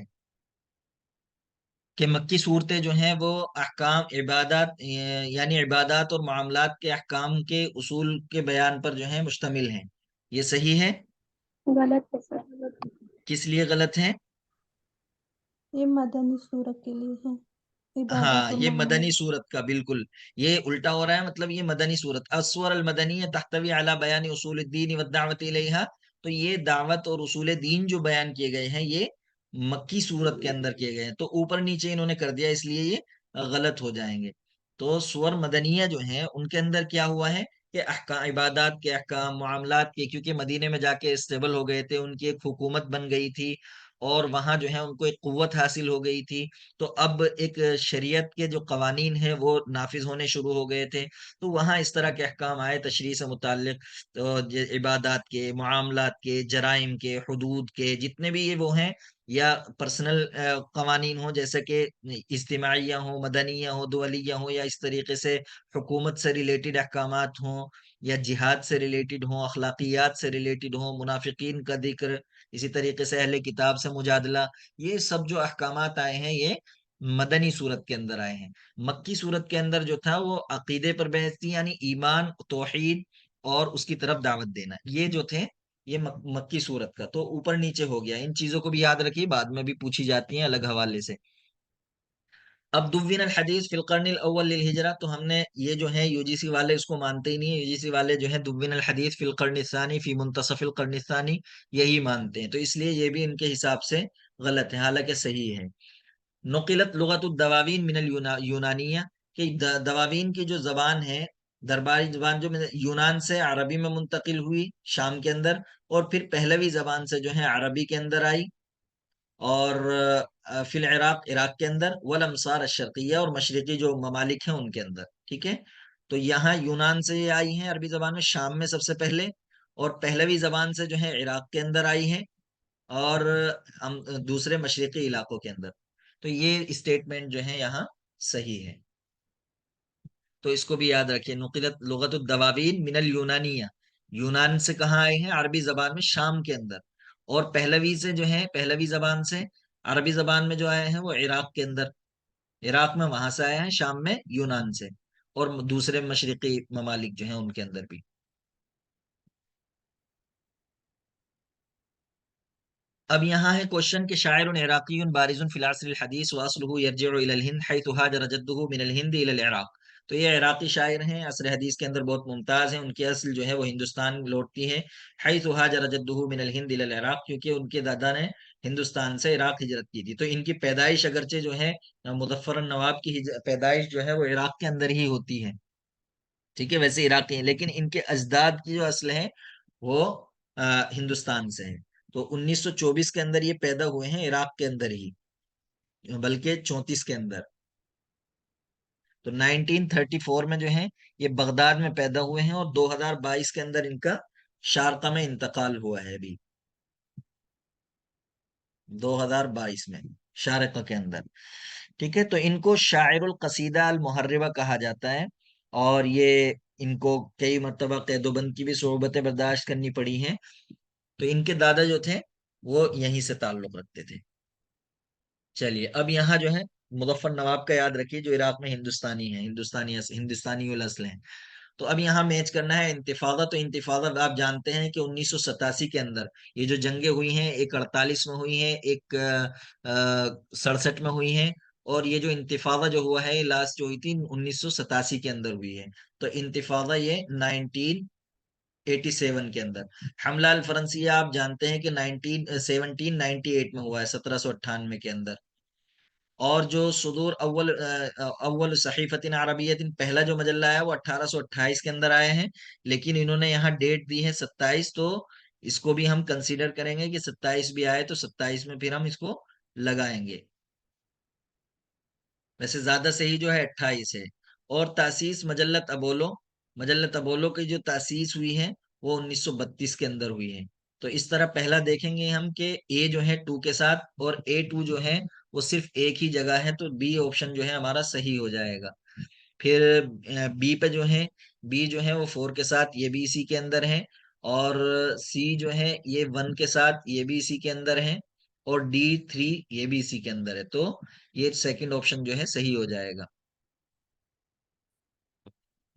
کہ مکی صورتیں جو ہیں وہ احکام عبادات یعنی عبادات اور معاملات کے احکام کے اصول کے بیان پر جو ہیں مشتمل ہیں، یہ صحیح ہے؟ غلط ہے سر. کس لیے غلط ہے؟ یہ مدنی صورت کے لیے ہے، ہاں عبادات اور یہ مدنی معاملات. صورت کا بالکل یہ الٹا ہو رہا ہے، مطلب یہ مدنی صورت، السور المدنیہ تحتوی علی بیان اصول الدین والدعوت الیہا، تو یہ دعوت اور اصول دین جو بیان کیے گئے ہیں یہ مکی صورت کے اندر کیے گئے ہیں، تو اوپر نیچے انہوں نے کر دیا، اس لیے یہ غلط ہو جائیں گے۔ تو سور مدنیہ جو ہیں ان کے اندر کیا ہوا ہے کہ احکام، عبادات کے احکام، معاملات کے، کیونکہ مدینے میں جا کے اسٹیبل ہو گئے تھے، ان کی ایک حکومت بن گئی تھی، اور وہاں جو ہے ان کو ایک قوت حاصل ہو گئی تھی، تو اب ایک شریعت کے جو قوانین ہیں وہ نافذ ہونے شروع ہو گئے تھے، تو وہاں اس طرح کے احکام آئے تشریع سے متعلق، تو عبادات کے، معاملات کے، جرائم کے، حدود کے، جتنے بھی یہ وہ ہیں، یا پرسنل قوانین ہوں جیسے کہ اجتماعیہ ہوں، مدنیہ ہوں، دولیہ ہوں، یا اس طریقے سے حکومت سے ریلیٹڈ احکامات ہوں، یا جہاد سے ریلیٹڈ ہوں، اخلاقیات سے ریلیٹڈ ہوں، منافقین کا ذکر، اسی طریقے سے اہل کتاب سے مجادلہ، یہ سب جو احکامات آئے ہیں یہ مدنی صورت کے اندر آئے ہیں۔ مکی صورت کے اندر جو تھا وہ عقیدے پر بحث تھی، یعنی ایمان، توحید اور اس کی طرف دعوت دینا، یہ جو تھے یہ مکی صورت کا، تو اوپر نیچے ہو گیا، ان چیزوں کو بھی یاد رکھیے، بعد میں بھی پوچھی جاتی ہیں الگ حوالے سے۔ اب دون الحدیث فی القرن الاول للہجرہ، تو ہم نے یہ جو ہے یو جی سی والے اس کو مانتے ہی نہیں ہیں، یو جی سی والے جو ہے دون الحدیث فی القرن الثانی فی منتصف القرن الثانی یہی مانتے ہیں، تو اس لیے یہ بھی ان کے حساب سے غلط ہے، حالانکہ صحیح ہے۔ نقلت لغت الدواوین من اليونانیہ، کہ دواوین کی جو زبان ہے، درباری زبان، جو یونان سے عربی میں منتقل ہوئی شام کے اندر، اور پھر پہلوی زبان سے جو ہے عربی کے اندر آئی، اور فی العراق، عراق کے اندر، والامصار الشرقیہ، اور مشرقی جو ممالک ہیں ان کے اندر، ٹھیک ہے۔ تو یہاں یونان سے یہ آئی ہیں عربی زبان میں، شام میں سب سے پہلے، اور پہلوی زبان سے جو ہے عراق کے اندر آئی ہیں، اور دوسرے مشرقی علاقوں کے اندر، تو یہ اسٹیٹمنٹ جو ہے یہاں صحیح ہے، تو اس کو بھی یاد رکھیے۔ نقلت لغت الدواوین من اليونانیہ، یونان سے کہاں آئے ہیں؟ عربی زبان میں شام کے اندر، اور پہلوی سے جو ہے، پہلوی زبان سے عربی زبان میں جو آئے ہیں وہ عراق کے اندر، عراق میں وہاں سے آئے ہیں، شام میں یونان سے، اور دوسرے مشرقی ممالک جو ہیں ان کے اندر بھی۔ اب یہاں ہے کوشچن کہ شاعر عراقی بارز فی العصر الحدیث واصلہ یرجع الی الہند حیث ہاجر جدہ من الہند الی العراق، تو یہ عراقی شاعر ہیں، عصر حدیث کے اندر بہت ممتاز ہیں، ان کی اصل جو ہے وہ ہندوستان لوٹتی ہے، حیث ہاجر جدہ من الہند الی العراق، کیونکہ ان کے دادا نے ہندوستان سے عراق ہجرت کی تھی، تو ان کی پیدائش اگرچہ جو ہے مظفر النواب کی پیدائش جو ہے وہ عراق کے اندر ہی ہوتی ہے، ٹھیک ہے، ویسے عراقی ہیں، لیکن ان کے اجداد کی جو اصل ہے وہ ہندوستان سے ہے، تو 1924 کے اندر یہ پیدا ہوئے ہیں عراق کے اندر ہی، بلکہ 34 کے اندر، تو 1934 میں جو ہے یہ بغداد میں پیدا ہوئے ہیں، اور 2022 کے اندر ان کا شارقہ میں انتقال ہوا ہے، ابھی 2022 میں شارقہ کے اندر، ٹھیک ہے۔ تو ان کو شاعر القصیدہ المحربہ کہا جاتا ہے، اور یہ ان کو کئی مرتبہ قید و بند کی بھی صعوبتیں برداشت کرنی پڑی ہیں، تو ان کے دادا جو تھے وہ یہیں سے تعلق رکھتے تھے۔ چلیے اب یہاں جو ہے مظفر نواب کا یاد رکھیے، جو عراق میں ہندوستانی ہیں، ہندوستانی الاصل ہیں، تو اب یہاں میچ کرنا ہے انتفاضہ، تو انتفاضہ آپ جانتے ہیں کہ 1987 کے اندر یہ جو جنگیں ہوئی ہیں، ایک 48 میں ہوئی ہیں، ایک 67 میں ہوئی ہیں، اور یہ جو انتفاضہ جو ہوا ہے لاسٹ جو ہوئی تھی 1987 کے اندر ہوئی ہے، تو انتفاضہ یہ 1987 کے اندر۔ حملہ الفرنسیہ آپ جانتے ہیں کہ 1798 میں ہوا ہے، 1798 کے اندر، اور جو صدور اول صحیفۃ عربیۃ، پہلا جو مجلہ ہے وہ 1828 کے اندر آئے ہیں، لیکن انہوں نے یہاں ڈیٹ دی ہے 27، تو اس کو بھی ہم کنسیڈر کریں گے کہ 27 بھی آئے، تو 27 میں پھر ہم اس کو لگائیں گے، ویسے زیادہ صحیح جو ہے 28 ہے۔ اور تاسیس مجلت ابولو کی جو تاسیس ہوئی ہے وہ 1932 کے اندر ہوئی ہے، تو اس طرح پہلا دیکھیں گے ہم کہ اے جو ہے 2 کے ساتھ، اور A2 جو ہے وہ صرف ایک ہی جگہ ہے، تو بی آپشن جو ہے ہمارا صحیح ہو جائے گا۔ پھر بی پہ جو ہے، بی جو ہے وہ 4 کے ساتھ، یہ بھی اسی کے اندر ہے، اور سی جو ہے یہ 1 کے ساتھ، یہ بھی اسی کے اندر ہے، اور D3 یہ بھی اسی کے اندر ہے، تو یہ سیکنڈ آپشن جو ہے صحیح ہو جائے گا۔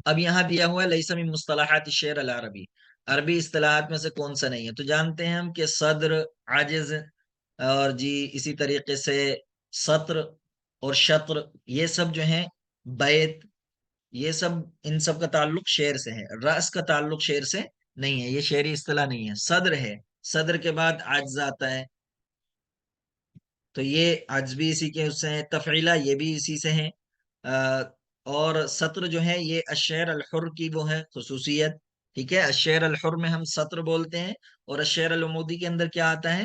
اب یہاں دیا ہوا ہے لیس من مصطلحات الشعر العربی، عربی اصطلاحات میں سے کون سا نہیں ہے، تو جانتے ہیں ہم کہ صدر، عاجز، اور جی اسی طریقے سے سطر اور شطر، یہ سب جو ہیں، بیت، یہ سب، ان سب کا تعلق شعر سے ہے، رأس کا تعلق شعر سے نہیں ہے، یہ شعری اصطلاح نہیں ہے۔ صدر ہے، صدر کے بعد عجز آتا ہے، تو یہ عجز بھی اسی کے اس سے ہے، تفعیلہ یہ بھی اسی سے ہے، اور سطر جو ہے یہ الشعر الحر کی وہ ہے خصوصیت، ٹھیک ہے، الشعر الحر میں ہم سطر بولتے ہیں، اور الشعر العمودی کے اندر کیا آتا ہے؟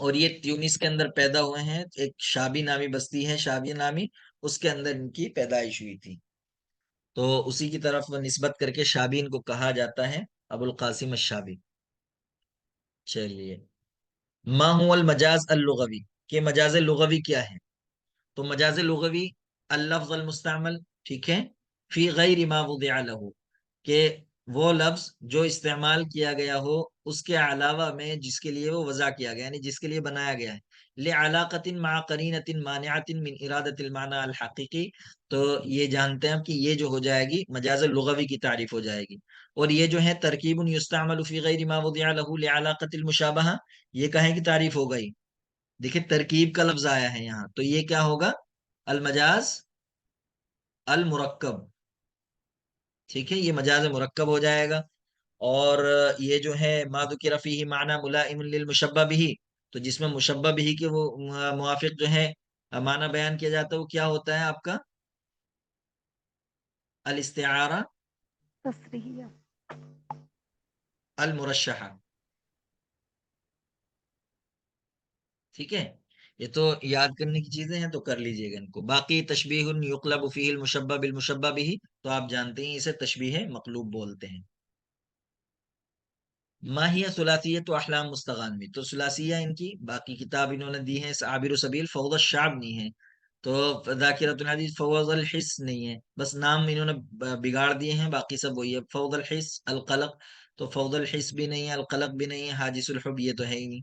اور یہ تیونس کے اندر پیدا ہوئے ہیں، ایک شابی نامی بستی ہے، شابی نامی، اس کے اندر ان کی پیدائش ہوئی تھی، تو اسی کی طرف نسبت کر کے شابی ان کو کہا جاتا ہے، ابو القاسم الشابی۔ چلیے، ما هو المجاز اللغوی، کہ مجاز لغوی کیا ہے؟ تو مجاز لغوی اللفظ المستعمل، ٹھیک ہے، فی غیر ما وضع له، کہ وہ لفظ جو استعمال کیا گیا ہو اس کے علاوہ میں جس کے لیے وہ وضع کیا گیا، یعنی جس کے لیے بنایا گیا ہے، لعلاقۃ مع قرینۃ مانعۃ من ارادۃ المعنى الحقیقی، تو یہ جانتے ہیں کہ یہ جو ہو جائے گی مجاز لغوی کی تعریف ہو جائے گی، اور یہ جو ہے ترکیب یستعمل فی غیر ما وضع له لعلاقۃ المشابہہ، یہ کہیں کی تعریف ہو گئی؟ دیکھیں ترکیب کا لفظ آیا ہے یہاں، تو یہ کیا ہوگا؟ المجاز المرکب، ٹھیک ہے، یہ مجاز مرکب ہو جائے گا۔ اور یہ جو ہے ما ذکر فیہ معنی ملائم للمشبہ بہ، تو جس میں مشبہ بہ کے وہ موافق جو ہے معنی بیان کیا جاتا ہے، وہ کیا ہوتا ہے آپ کا؟ الاستعارہ تصریحیہ، المرشحہ، ٹھیک ہے، یہ تو یاد کرنے کی چیزیں ہیں تو کر لیجئے گا ان کو۔ باقی تشبیہ یقلب فیہ المشبہ بالمشبہ بہ، تو آپ جانتے ہیں اسے تشبیہ مقلوب بولتے ہیں۔ ماہیہ ثلاثیت و احلام مستغانمی، تو ثلاثیہ ان کی باقی کتاب انہوں نے دی ہے، عابر سبیل فوض الشعب نہیں ہے، تو ذاکرۃ الحدیث فوض الحس نہیں ہے، بس نام انہوں نے بگاڑ دیے ہیں، باقی سب وہی ہے، فوض الحس القلق، تو فوض الحس بھی نہیں ہے، القلق بھی نہیں ہے، حاجس الحب یہ تو ہے ہی نہیں۔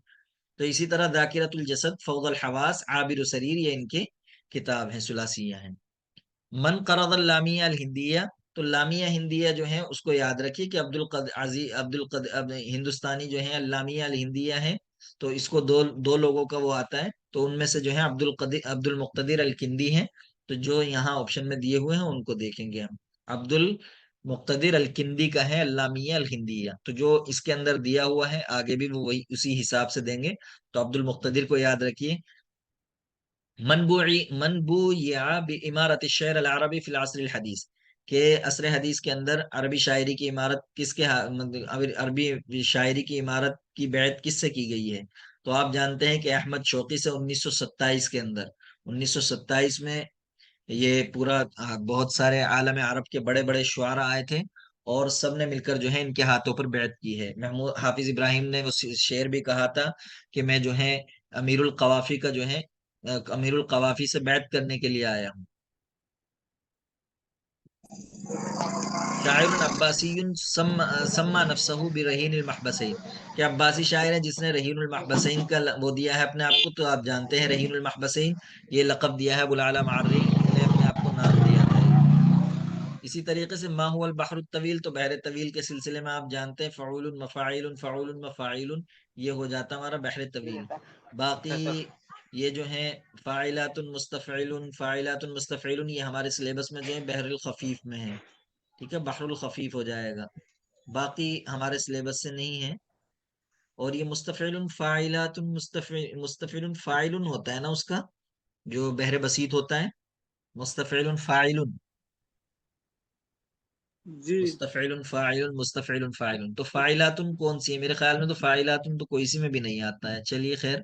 تو اسی طرح ذاکرۃ الجسد فوض الحواس عابر سریر، یہ ان کے کتاب ہیں، ثلاثیہ ہیں۔ من قرض اللامیہ الہندیہ، تو لامیہ ہندیہ جو ہے اس کو یاد رکھیے کہ ہندوستانی جو ہے اللامیہ الہندیہ ہے، تو اس کو دو لوگوں کا وہ آتا ہے، تو ان میں سے جو ہے عبد المقتدر الکندی ہے، تو جو یہاں آپشن میں دیے ہوئے ہیں ان کو دیکھیں گے ہم، عبد المقتدر الکندی کا ہے اللامیہ الہندیہ، تو جو اس کے اندر دیا ہوا ہے آگے بھی وہ وہی اسی حساب سے دیں گے، تو عبد المقتدر کو یاد رکھیے۔ منبوع بامارت الشعر العربی فی العصر الحدیث، کہ عصر حدیث کے اندر عربی شاعری کی عمارت کس کے عربی شاعری کی عمارت کی بیعت کس سے کی گئی ہے؟ تو آپ جانتے ہیں کہ احمد شوقی سے 1927 کے اندر، 1927 میں یہ پورا بہت سارے عالم عرب کے بڑے بڑے شعراء آئے تھے، اور سب نے مل کر جو ہے ان کے ہاتھوں پر بیعت کی ہے۔ محمود حافظ ابراہیم نے وہ شعر بھی کہا تھا کہ میں جو ہے امیر القوافی کا جو ہے امیر القوافی سے بیعت کرنے کے لیے آیا ہوں۔ شاعر عباسی سما نفسہ برہین المحبسین، کہ عباسی شاعر ہے جس نے رہین المحبسین کا وہ دیا ہے اپنے آپ کو، تو آپ جانتے ہیں رہین المحبسین یہ لقب دیا ہے ابو الاعلی معری نے اپنے آپ کو، نام دیا تھا یہ۔ اسی طریقے سے ما هو البحر الطویل، تو بحر طویل کے سلسلے میں آپ جانتے ہیں فعول مفاعل فعول مفاعل، یہ ہو جاتا ہے ہمارا بحر طویل۔ باقی یہ جو ہیں فاعلات مستفعل فاعلات مستفعل، یہ ہمارے سلیبس میں جو ہے بحر الخفیف میں ہے، ٹھیک ہے، بحر الخفیف ہو جائے گا، باقی ہمارے سلیبس سے نہیں ہے۔ اور یہ مستفعل فاعلات مستفعل فاعل ہوتا ہے نا اس کا، جو بحر بسیط ہوتا ہے، مستفعل فاعل، جی مستفعل فاعل مستفعل فاعل، تو فاعلات کون سی ہے؟ میرے خیال میں تو فاعلات تو کوئی سی میں بھی نہیں آتا ہے، چلیے خیر۔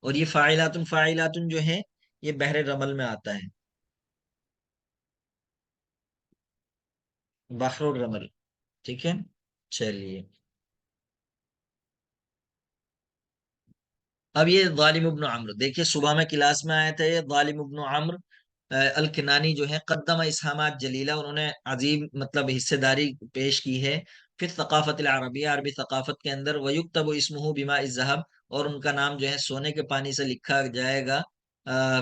اور یہ فاعلات فاعلات جو ہے یہ بحر رمل میں آتا ہے، بحر الرمل، ٹھیک ہے، چلیے۔ اب یہ ظالم ابن عمرو، دیکھیے صبح میں کلاس میں آیا تھا یہ ظالم ابن عمرو الکنانی جو ہے قدم اسہامات جلیلہ، انہوں نے عظیم مطلب حصے داری پیش کی ہے پھر ثقافت العربیہ، عربی ثقافت کے اندر، ویکتب اسمہ بماء الذہب، اور ان کا نام جو ہے سونے کے پانی سے لکھا جائے گا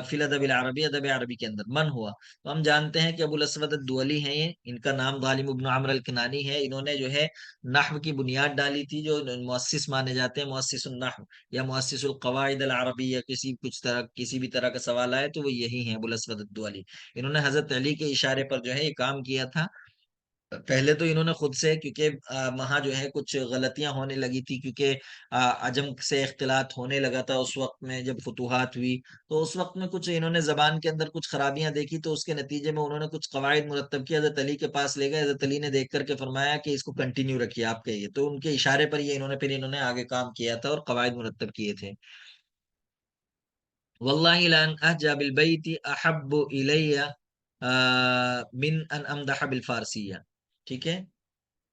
فی الادب العربی، ادب عربی کے اندر۔ من ہوا، تو ہم جانتے ہیں کہ ابو الاسود الدولی ہیں یہ، ان کا نام ظالم ابن عمرو الکنانی ہے، انہوں نے جو ہے نحو کی بنیاد ڈالی تھی، جو مؤسس مانے جاتے ہیں، مؤسس النحو یا مؤسس القواعد العربی، یا کسی بھی طرح کا سوال آئے تو وہ یہی ہیں ابو الاسود الدولی، انہوں نے حضرت علی کے اشارے پر جو ہے یہ کام کیا تھا، پہلے تو انہوں نے خود سے، کیونکہ وہاں جو ہے کچھ غلطیاں ہونے لگی تھی، کیونکہ عجم سے اختلاط ہونے لگا تھا اس وقت میں جب فتوحات ہوئی، تو اس وقت میں کچھ انہوں نے زبان کے اندر کچھ خرابیاں دیکھی، تو اس کے نتیجے میں انہوں نے کچھ قواعد مرتب کیا، حضرت علی کے پاس لے گئے، حضرت علی نے دیکھ کر کے فرمایا کہ اس کو کنٹینیو رکھیے آپ کہیے، تو ان کے اشارے پر یہ انہوں نے آگے کام کیا تھا اور قواعد مرتب کیے تھے. واللہ لان احجا بالبیت احب الی من ان امدح بالفارسیہ. ٹھیک ہے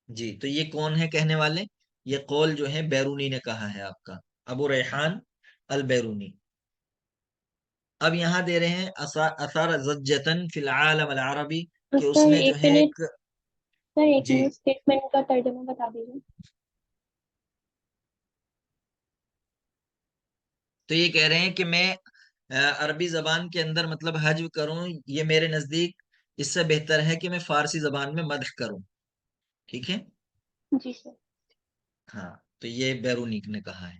جی. تو یہ کون ہے کہنے والے؟ یہ قول جو ہے بیرونی نے کہا ہے، آپ کا ابو ریحان البیرونی. اب یہاں دے رہے ہیں اثار زجتن فی العالم العربی، کہ اس سر نے جو ایک ہے منٹ، ایک. سر ایک جی منٹ اسٹیٹمنٹ کا ترجمہ بتا دیجیے. تو یہ کہہ رہے ہیں کہ میں عربی زبان کے اندر مطلب حجو کروں، یہ میرے نزدیک اس سے بہتر ہے کہ میں فارسی زبان میں مدح کروں. ٹھیک ہے جی سر. ہاں. تو یہ بیرونی نے کہا ہے.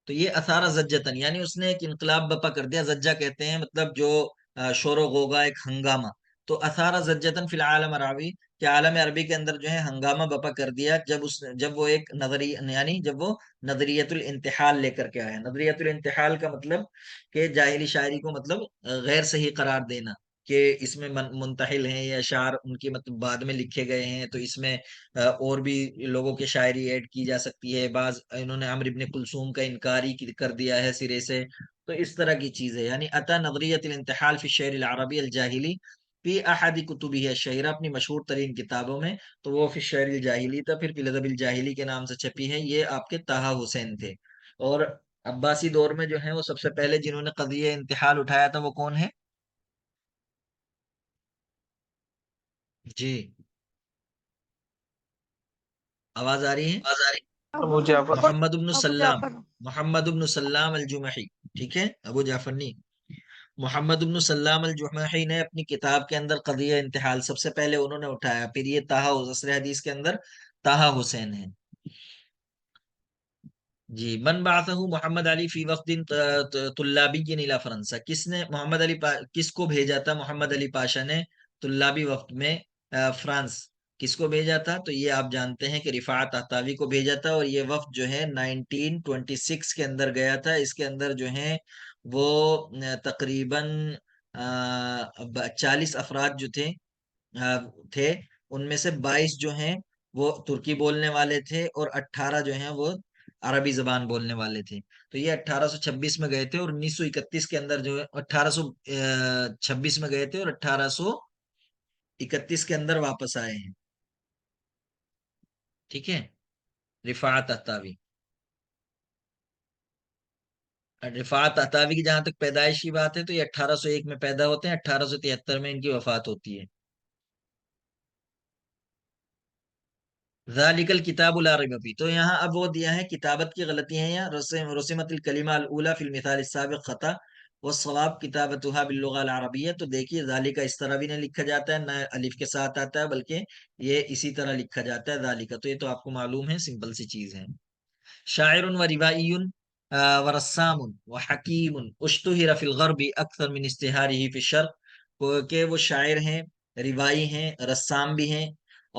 تو یہ اثارہ زجتن یعنی اس نے ایک انقلاب بپا کر دیا. زجہ کہتے ہیں مطلب جو شور و غوغا، ایک ہنگامہ. تو اثارہ زجتن فی العالم عربی، کہ عالم عربی کے اندر جو ہے ہنگامہ بپا کر دیا، جب وہ ایک نظری یعنی جب وہ نظریت الانتحال لے کر کے آیا. نظریت الانتحال کا مطلب کہ جاہلی شاعری کو مطلب غیر صحیح قرار دینا، کہ اس میں منتحل ہیں، یا اشعار ان کی مطلب بعد میں لکھے گئے ہیں، تو اس میں اور بھی لوگوں کی شاعری ایڈ کی جا سکتی ہے. بعض انہوں نے عمرو ابن کلثوم کا انکار ہی کر دیا ہے سرے سے. تو اس طرح کی چیز ہے. یعنی اتا نظریت الانتحال فی الشعر العربی الجاہلی فی احد کتبہ الشہیرہ، اپنی مشہور ترین کتابوں میں. تو وہ فی الشعر الجاہلی تھا، پھر فی الادب الجاہلی کے نام سے چھپی ہے. یہ آپ کے طٰہٰ حسین تھے. اور عباسی دور میں جو ہے وہ سب سے پہلے جنہوں نے قضیہ انتحال اٹھایا تھا وہ کون ہے؟ جی آواز آ رہی ہے؟ ابو جعفر. محمد بن سلام. محمد بن سلام الجمحی. ٹھیک ہے، ابو جعفر نہیں. محمد بن سلام الجمحی نے اپنی کتاب کے اندر قضیہ انتحال سب سے پہلے انہوں نے اٹھایا. پھر یہ طٰہٰ عصر حدیث کے اندر طٰہٰ حسین ہے. جی. من بعثہ محمد علی فی وفد طلابی الى فرنسا، کس نے محمد علی کس کو بھیجا تھا محمد علی پاشا نے طلابی وفد میں فرانس؟ کس کو بھیجا تھا؟ تو یہ آپ جانتے ہیں کہ رفاعت احتاوی کو بھیجا تھا. اور یہ وفد جو ہے 1926 کے اندر گیا تھا. اس کے اندر جو ہے وہ تقریباً 40 افراد جو تھے، ان میں سے 22 جو ہیں وہ ترکی بولنے والے تھے، اور 18 جو ہیں وہ عربی زبان بولنے والے تھے. تو یہ 1826 میں گئے تھے، اور 1931 کے اندر جو ہے 1826 میں گئے تھے، اور 1831 کے اندر واپس آئے ہیں. ٹھیک ہے. رفاعت احتاوی. رفاعت احتاوی کی جہاں تک پیدائش کی بات ہے تو یہ 1801 میں پیدا ہوتے ہیں، 1873 میں ان کی وفات ہوتی ہے. ذالک الکتاب لا ریب فیہ. تو یہاں اب وہ دیا ہے کتابت کی غلطی ہیں، یا رسمت الکلمہ الاولی فی المثال السابق خطا والصواب کتابتها باللغہ العربیہ. تو دیکھیے ذالک اس طرح بھی نہیں لکھا جاتا ہے، نہ الف کے ساتھ آتا ہے، بلکہ یہ اسی طرح لکھا جاتا ہے ذالک. تو یہ تو آپ کو معلوم ہے، سمپل سی چیز ہے. شاعر و روایی و رسام و حکیم اشتہر فی الغرب اکثر من اشتہارہ فی الشرق. کہ وہ شاعر ہیں، روائی ہیں، رسام بھی ہیں،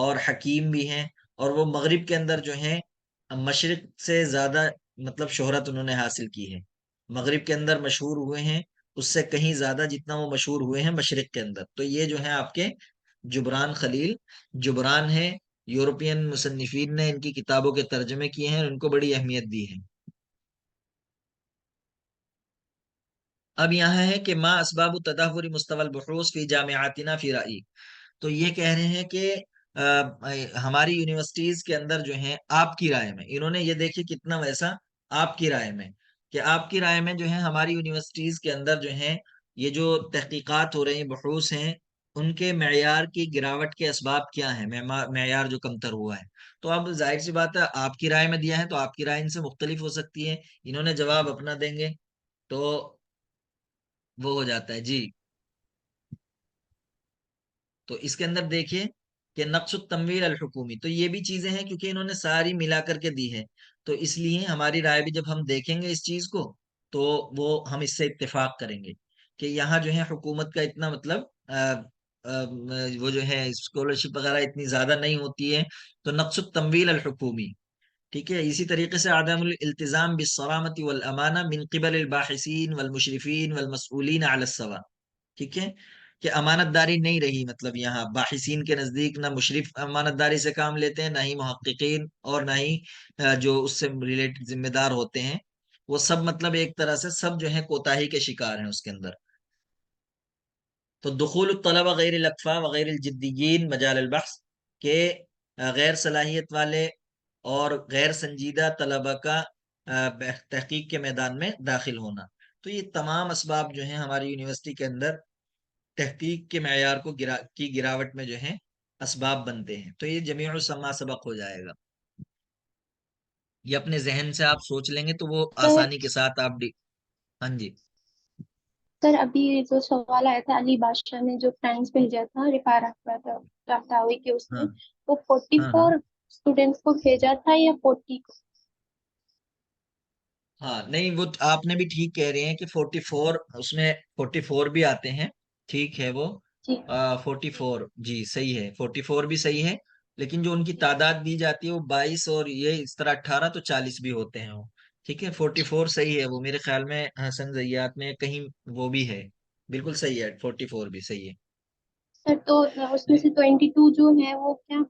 اور حکیم بھی ہیں. اور وہ مغرب کے اندر جو ہیں مشرق سے زیادہ مطلب شہرت انہوں نے حاصل کی ہے. مغرب کے اندر مشہور ہوئے ہیں اس سے کہیں زیادہ جتنا وہ مشہور ہوئے ہیں مشرق کے اندر. تو یہ جو ہے آپ کے جبران خلیل جبران ہے. یورپین مصنفین نے ان کی کتابوں کے ترجمے کیے ہیں اور ان کو بڑی اہمیت دی ہے. اب یہاں ہے کہ ما اسباب تدہور مستوى البحوث فی جامعاتنا فی رأی. تو یہ کہہ رہے ہیں کہ ہماری یونیورسٹیز کے اندر جو ہیں آپ کی رائے میں، انہوں نے یہ دیکھیں کتنا ویسا آپ کی رائے میں، کہ آپ کی رائے میں جو ہے ہماری یونیورسٹیز کے اندر جو ہیں یہ جو تحقیقات ہو رہی ہیں، بحوث ہیں، ان کے معیار کی گراوٹ کے اسباب کیا ہیں، معیار جو کمتر ہوا ہے. تو اب ظاہر سی بات ہے آپ کی رائے میں دیا ہے تو آپ کی رائے ان سے مختلف ہو سکتی ہے. انہوں نے جواب اپنا دیں گے تو وہ ہو جاتا ہے. جی. تو اس کے اندر دیکھیے کہ نقص التمویل الحکومی. تو یہ بھی چیزیں ہیں کیونکہ انہوں نے ساری ملا کر کے دی ہے، تو اس لیے ہماری رائے بھی جب ہم دیکھیں گے اس چیز کو تو وہ ہم اس سے اتفاق کریں گے کہ یہاں جو ہے حکومت کا اتنا مطلب وہ جو ہے اسکالرشپ وغیرہ اتنی زیادہ نہیں ہوتی ہے، تو نقص التمویل الحکومی، ٹھیک ہے. اسی طریقے سے عدم الالتزام بالصرامت والامانہ من قبل الباحثین والمشرفین والمسئولین علی السوا، ٹھیک ہے، کہ امانت داری نہیں رہی. مطلب یہاں باحثین کے نزدیک نہ مشرف امانت داری سے کام لیتے ہیں، نہ ہی محققین، اور نہ ہی جو اس سے ریلیٹڈ ذمہ دار ہوتے ہیں، وہ سب مطلب ایک طرح سے سب جو ہے کوتاہی کے شکار ہیں اس کے اندر. تو دخول الطلبہ غیر الاکفاء وغیر الجدیین مجال البحث، کہ غیر صلاحیت والے اور غیر سنجیدہ طلبہ کا تحقیق کے میدان میں داخل ہونا. تو یہ تمام اسباب جو ہیں ہماری یونیورسٹی کے اندر تحقیق کے معیار کو کی گراوٹ میں جو ہے اسباب بنتے ہیں. تو یہ جمیع السما سبق ہو جائے گا. یہ اپنے ذہن سے آپ سوچ لیں گے تو وہ سر آسانی کے ساتھ آپ ہاں جی. سر ابھی جو سوال آیا تھا علی بادشاہ نے جو فرینڈس بھیجا تھا رفا رفتاوی کے، اس ہاں نے وہ 44 ہاں ہاں اسٹوڈینٹس کو بھیجا تھا یا 40 کو؟ ہاں نہیں، وہ آپ نے بھی ٹھیک کہہ رہے ہیں کہ 44 اس میں 44 بھی آتے ہیں، ٹھیک ہے. وہ جی 44 جی صحیح ہے، 44 بھی صحیح ہے. لیکن جو ان کی تعداد دی جاتی ہے وہ 22 اور یہ اس طرح 18 تو 40 بھی ہوتے ہیں وہ، ٹھیک ہے. 44 صحیح ہے، وہ میرے خیال میں حسن زیات میں کہیں وہ بھی ہے، بالکل صحیح ہے، 44 بھی صحیح ہے. سر تو اس میں سے 22 جو ہیں وہ کیا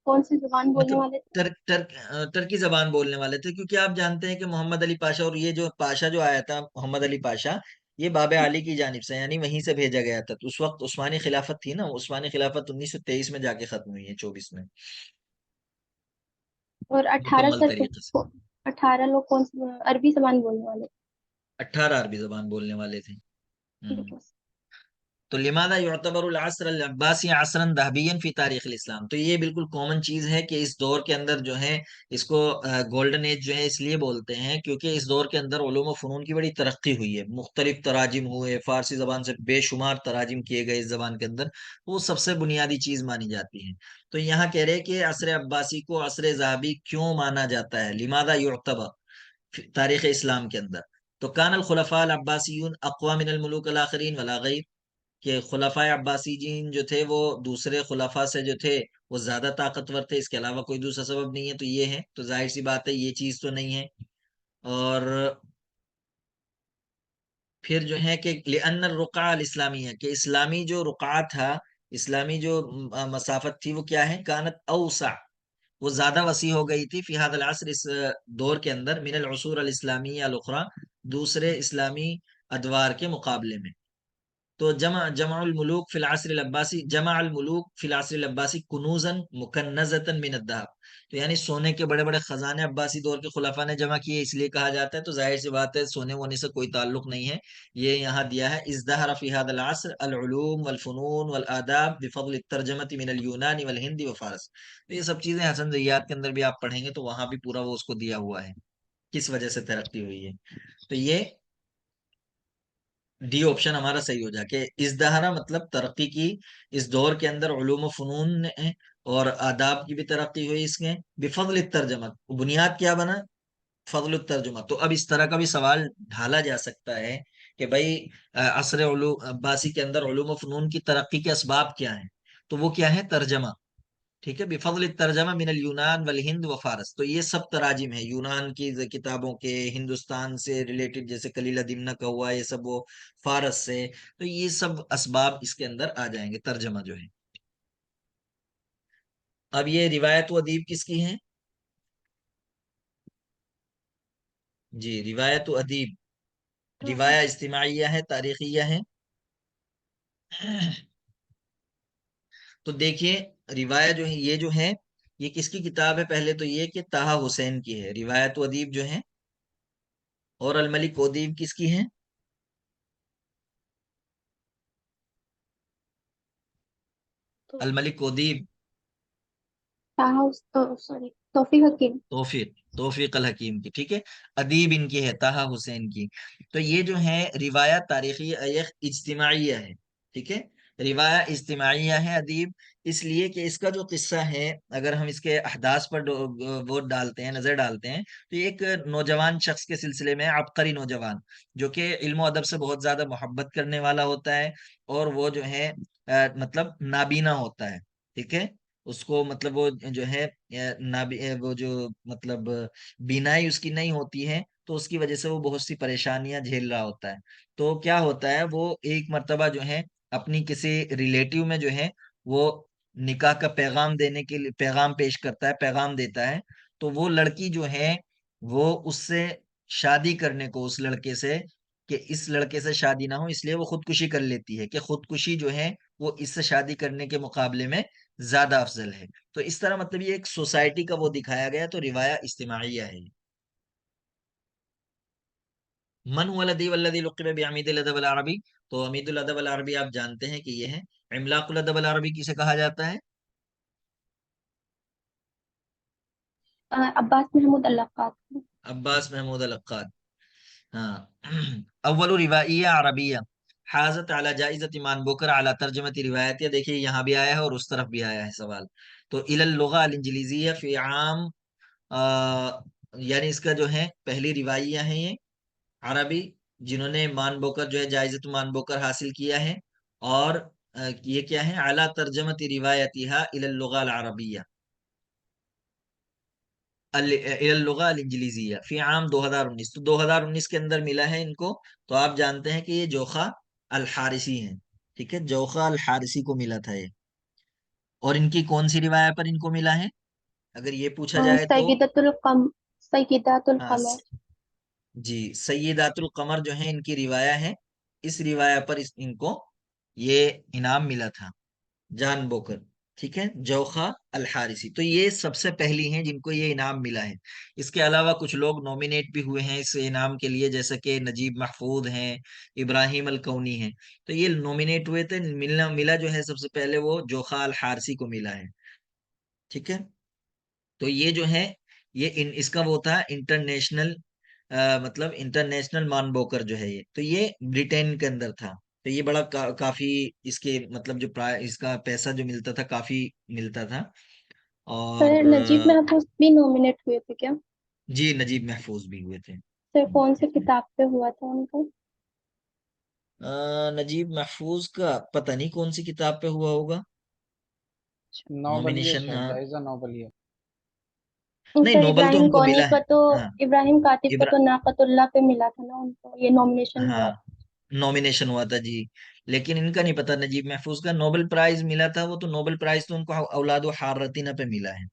کون سی زبان بولنے مطلب والے تھے؟ ترکی زبان بولنے والے تھے، کیونکہ آپ جانتے ہیں کہ محمد علی پاشا، اور یہ جو پاشا جو آیا تھا محمد علی پاشا، یہ باب علی کی جانب سے یعنی وہیں سے بھیجا گیا تھا. تو اس وقت عثمانی خلافت تھی نا، عثمانی خلافت 1923 میں جا کے ختم ہوئی ہے، 24 میں اور 18 مکمل سر طریقے سے. 18 لوگ کون سی عربی زبان بولنے والے؟ 18 عربی زبان بولنے والے تھے. ٹھیک ہے تو لماذا يعتبر العصر العباسی عصرا ذهبيا فی تاریخ الاسلام، تو یہ بالکل کامن چیز ہے کہ اس دور کے اندر جو ہے اس کو گولڈن ایج جو ہے اس لیے بولتے ہیں کیونکہ اس دور کے اندر علوم و فنون کی بڑی ترقی ہوئی ہے، مختلف تراجم ہوئے، فارسی زبان سے بے شمار تراجم کیے گئے اس زبان کے اندر، وہ سب سے بنیادی چیز مانی جاتی ہے. تو یہاں کہہ رہے کہ عصر عباسی کو عصر ذهبی کیوں مانا جاتا ہے، لماذا يعتبر تاریخ اسلام کے اندر. تو کان الخلفاء العباسیون اقوى من الملوک الاخرین ولا غیر، کہ خلفائے عباسی جین جو تھے وہ دوسرے خلفاء سے جو تھے وہ زیادہ طاقتور تھے، اس کے علاوہ کوئی دوسرا سبب نہیں ہے. تو یہ ہے، تو ظاہر سی بات ہے یہ چیز تو نہیں ہے. اور پھر جو ہے کہ لأن الرقعہ الاسلامیہ، کہ اسلامی جو رقعہ تھا، اسلامی جو مسافت تھی وہ کیا ہے، کانت اوسع، وہ زیادہ وسیع ہو گئی تھی، فی هذا العصر اس دور کے اندر، من العصور الاسلامیہ الاخرى، دوسرے اسلامی ادوار کے مقابلے میں. تو جمع الملوک فی العصر العباسی، جمع الملوک فی العصر العباسی کنوزا مکنزتا من الذهب، تو یعنی سونے کے بڑے بڑے خزانے عباسی دور کے خلفاء نے جمع کیے، اس لیے کہا جاتا ہے. تو ظاہر سی بات ہے سونے وونے سے کوئی تعلق نہیں ہے، یہ یہاں دیا ہے ازدہر فی هذا العصر العلوم والفنون والآداب بفضل الترجمة من اليونان والہند وفارس. تو یہ سب چیزیں حسن زیات کے اندر بھی آپ پڑھیں گے تو وہاں بھی پورا وہ اس کو دیا ہوا ہے کس وجہ سے ترقی ہوئی ہے. تو یہ ڈی آپشن ہمارا صحیح ہو جائے کہ ازدہرا مطلب ترقی کی اس دور کے اندر، علوم و فنون نے اور آداب کی بھی ترقی ہوئی اس کے بفضل الترجمہ. بنیاد کیا بنا، فضل الترجمہ. تو اب اس طرح کا بھی سوال ڈھالا جا سکتا ہے کہ بھائی عصر علوم عباسی کے اندر علوم و فنون کی ترقی کے اسباب کیا ہیں، تو وہ کیا ہے، ترجمہ، ٹھیک ہے. بفضل الترجمہ من اليونان والہند وفارس، تو یہ سب تراجم ہے یونان کی کتابوں کے، ہندوستان سے ریلیٹڈ جیسے کلیلہ دمنہ کا ہوا، یہ سب وہ فارس سے. تو یہ سب اسباب اس کے اندر آ جائیں گے، ترجمہ جو ہے. اب یہ روایت و ادیب کس کی ہیں، جی روایت و ادیب روایہ اجتماعیہ ہے، تاریخیہ ہے. تو دیکھیے روایت جو ہے یہ جو ہے یہ کس کی کتاب ہے، پہلے تو یہ کہ طہ حسین کی ہے روایت و ادیب جو ہے. اور الملک ادیب کس کی ہے، تو الملک ادیب سوری توفیق حکیم. توفیق الحکیم کی، ٹھیک ہے. ادیب ان کی ہے طہ حسین کی. تو یہ جو ہے روایت تاریخی اجتماعیہ ہے، ٹھیک ہے، روایہ اجتماعیہ ہے ادیب، اس لیے کہ اس کا جو قصہ ہے اگر ہم اس کے احداث پر وہ ڈالتے ہیں، نظر ڈالتے ہیں، تو یہ ایک نوجوان شخص کے سلسلے میں، عبقری نوجوان جو کہ علم و ادب سے بہت زیادہ محبت کرنے والا ہوتا ہے، اور وہ جو ہے مطلب نابینا ہوتا ہے، ٹھیک ہے، اس کو مطلب وہ جو ہے وہ جو مطلب بینائی اس کی نہیں ہوتی ہے، تو اس کی وجہ سے وہ بہت سی پریشانیاں جھیل رہا ہوتا ہے. تو کیا ہوتا ہے، وہ ایک مرتبہ جو ہے اپنی کسی ریلیٹیو میں جو ہے وہ نکاح کا پیغام دینے کے لیے پیغام پیش کرتا ہے، پیغام دیتا ہے. تو وہ لڑکی جو ہے وہ اس سے شادی کرنے کو، اس لڑکے سے، کہ اس لڑکے سے شادی نہ ہو اس لیے وہ خودکشی کر لیتی ہے، کہ خودکشی جو ہے وہ اس سے شادی کرنے کے مقابلے میں زیادہ افضل ہے. تو اس طرح مطلب یہ ایک سوسائٹی کا وہ دکھایا گیا، تو روایہ اجتماعیہ ہے. من هو الذي والذي لقب بعمید الادب العربی؟ تو عمید الادب العربی آپ جانتے ہیں کہ یہ ہے. عملاق الادب العربی کسے کہا جاتا ہے؟ عباس محمود اللقات. عباس محمود القاد. ہاں. اول روائیہ عربیہ حازت اعلی جائزت ایمان بوکر اعلی ترجمت روایتیہ. دیکھیے یہاں بھی آیا ہے اور اس طرف بھی آیا ہے سوال. تو الی اللغہ الانجلیزیہ فی عام، یعنی اس کا جو ہے پہلی روائیہ ہیں یہ عربی، جنہوں نے مان بوکر جو ہے جائزت مان بوکر حاصل کیا ہے. اور یہ کیا ہے، اعلی ترجمت روایتیہ الی اللغہ العربیہ اللغہ الانجلیزیہ فی عام 2019. تو 2019 کے اندر ملا ہے ان کو. تو آپ جانتے ہیں کہ یہ جوخا الحارثی ہیں، ٹھیک ہے، جوخا الحارثی کو ملا تھا یہ. اور ان کی کون سی روایت پر ان کو ملا ہے اگر یہ پوچھا جائے تو؟ سیدات ہاں القمر. جی، سیدات القمر جو ہیں ان کی روایت ہے. اس روایت پر ان کو یہ انعام ملا تھا، جان بوکر، ٹھیک ہے، جوخا الحارثی. تو یہ سب سے پہلی ہیں جن کو یہ انعام ملا ہے. اس کے علاوہ کچھ لوگ نومینیٹ بھی ہوئے ہیں اس انعام کے لیے، جیسے کہ نجیب محفوظ ہیں، ابراہیم الکونی ہیں. تو یہ نومینیٹ ہوئے تھے. ملا جو ہے سب سے پہلے وہ جوخا الحارثی کو ملا ہے، ٹھیک ہے. تو یہ جو ہے یہ اس کا وہ تھا انٹرنیشنل، مطلب انٹرنیشنل مان بوکر جو ہے یہ، تو یہ برٹین کے اندر تھا. تو یہ بڑا کافی اس کے مطلب جو اس کا پیسہ جو ملتا تھا کافی ملتا تھا. اور سر نجیب محفوظ بھی نومینیٹ ہوئے تھے کیا؟ جی نجیب محفوظ بھی ہوئے تھے. سر کون سے کتاب پہ ہوا تھا ان کا؟ نجیب محفوظ کا پتہ نہیں کون سی کتاب پہ ہوا ہوگا نوبلیہ نومینیشن. شاید، جائزہ نوبلیہ. نہیں، سر نوبل تو ابراہیم ان کو کونی ملا کا ہے. تو، ہاں ابراہیم کاتب کا تو ناقۃ اللہ پہ ملا تھا نا ان کو، یہ نومینیشن ہوا ہاں تھا. نومینیشن ہوا تھا جی. لیکن ان کا نہیں پتا. نجیب محفوظ کا نوبل پرائز ملا تھا، وہ تو نوبل پرائز تو ان کو اولاد و حارتینہ پہ ملا ہے،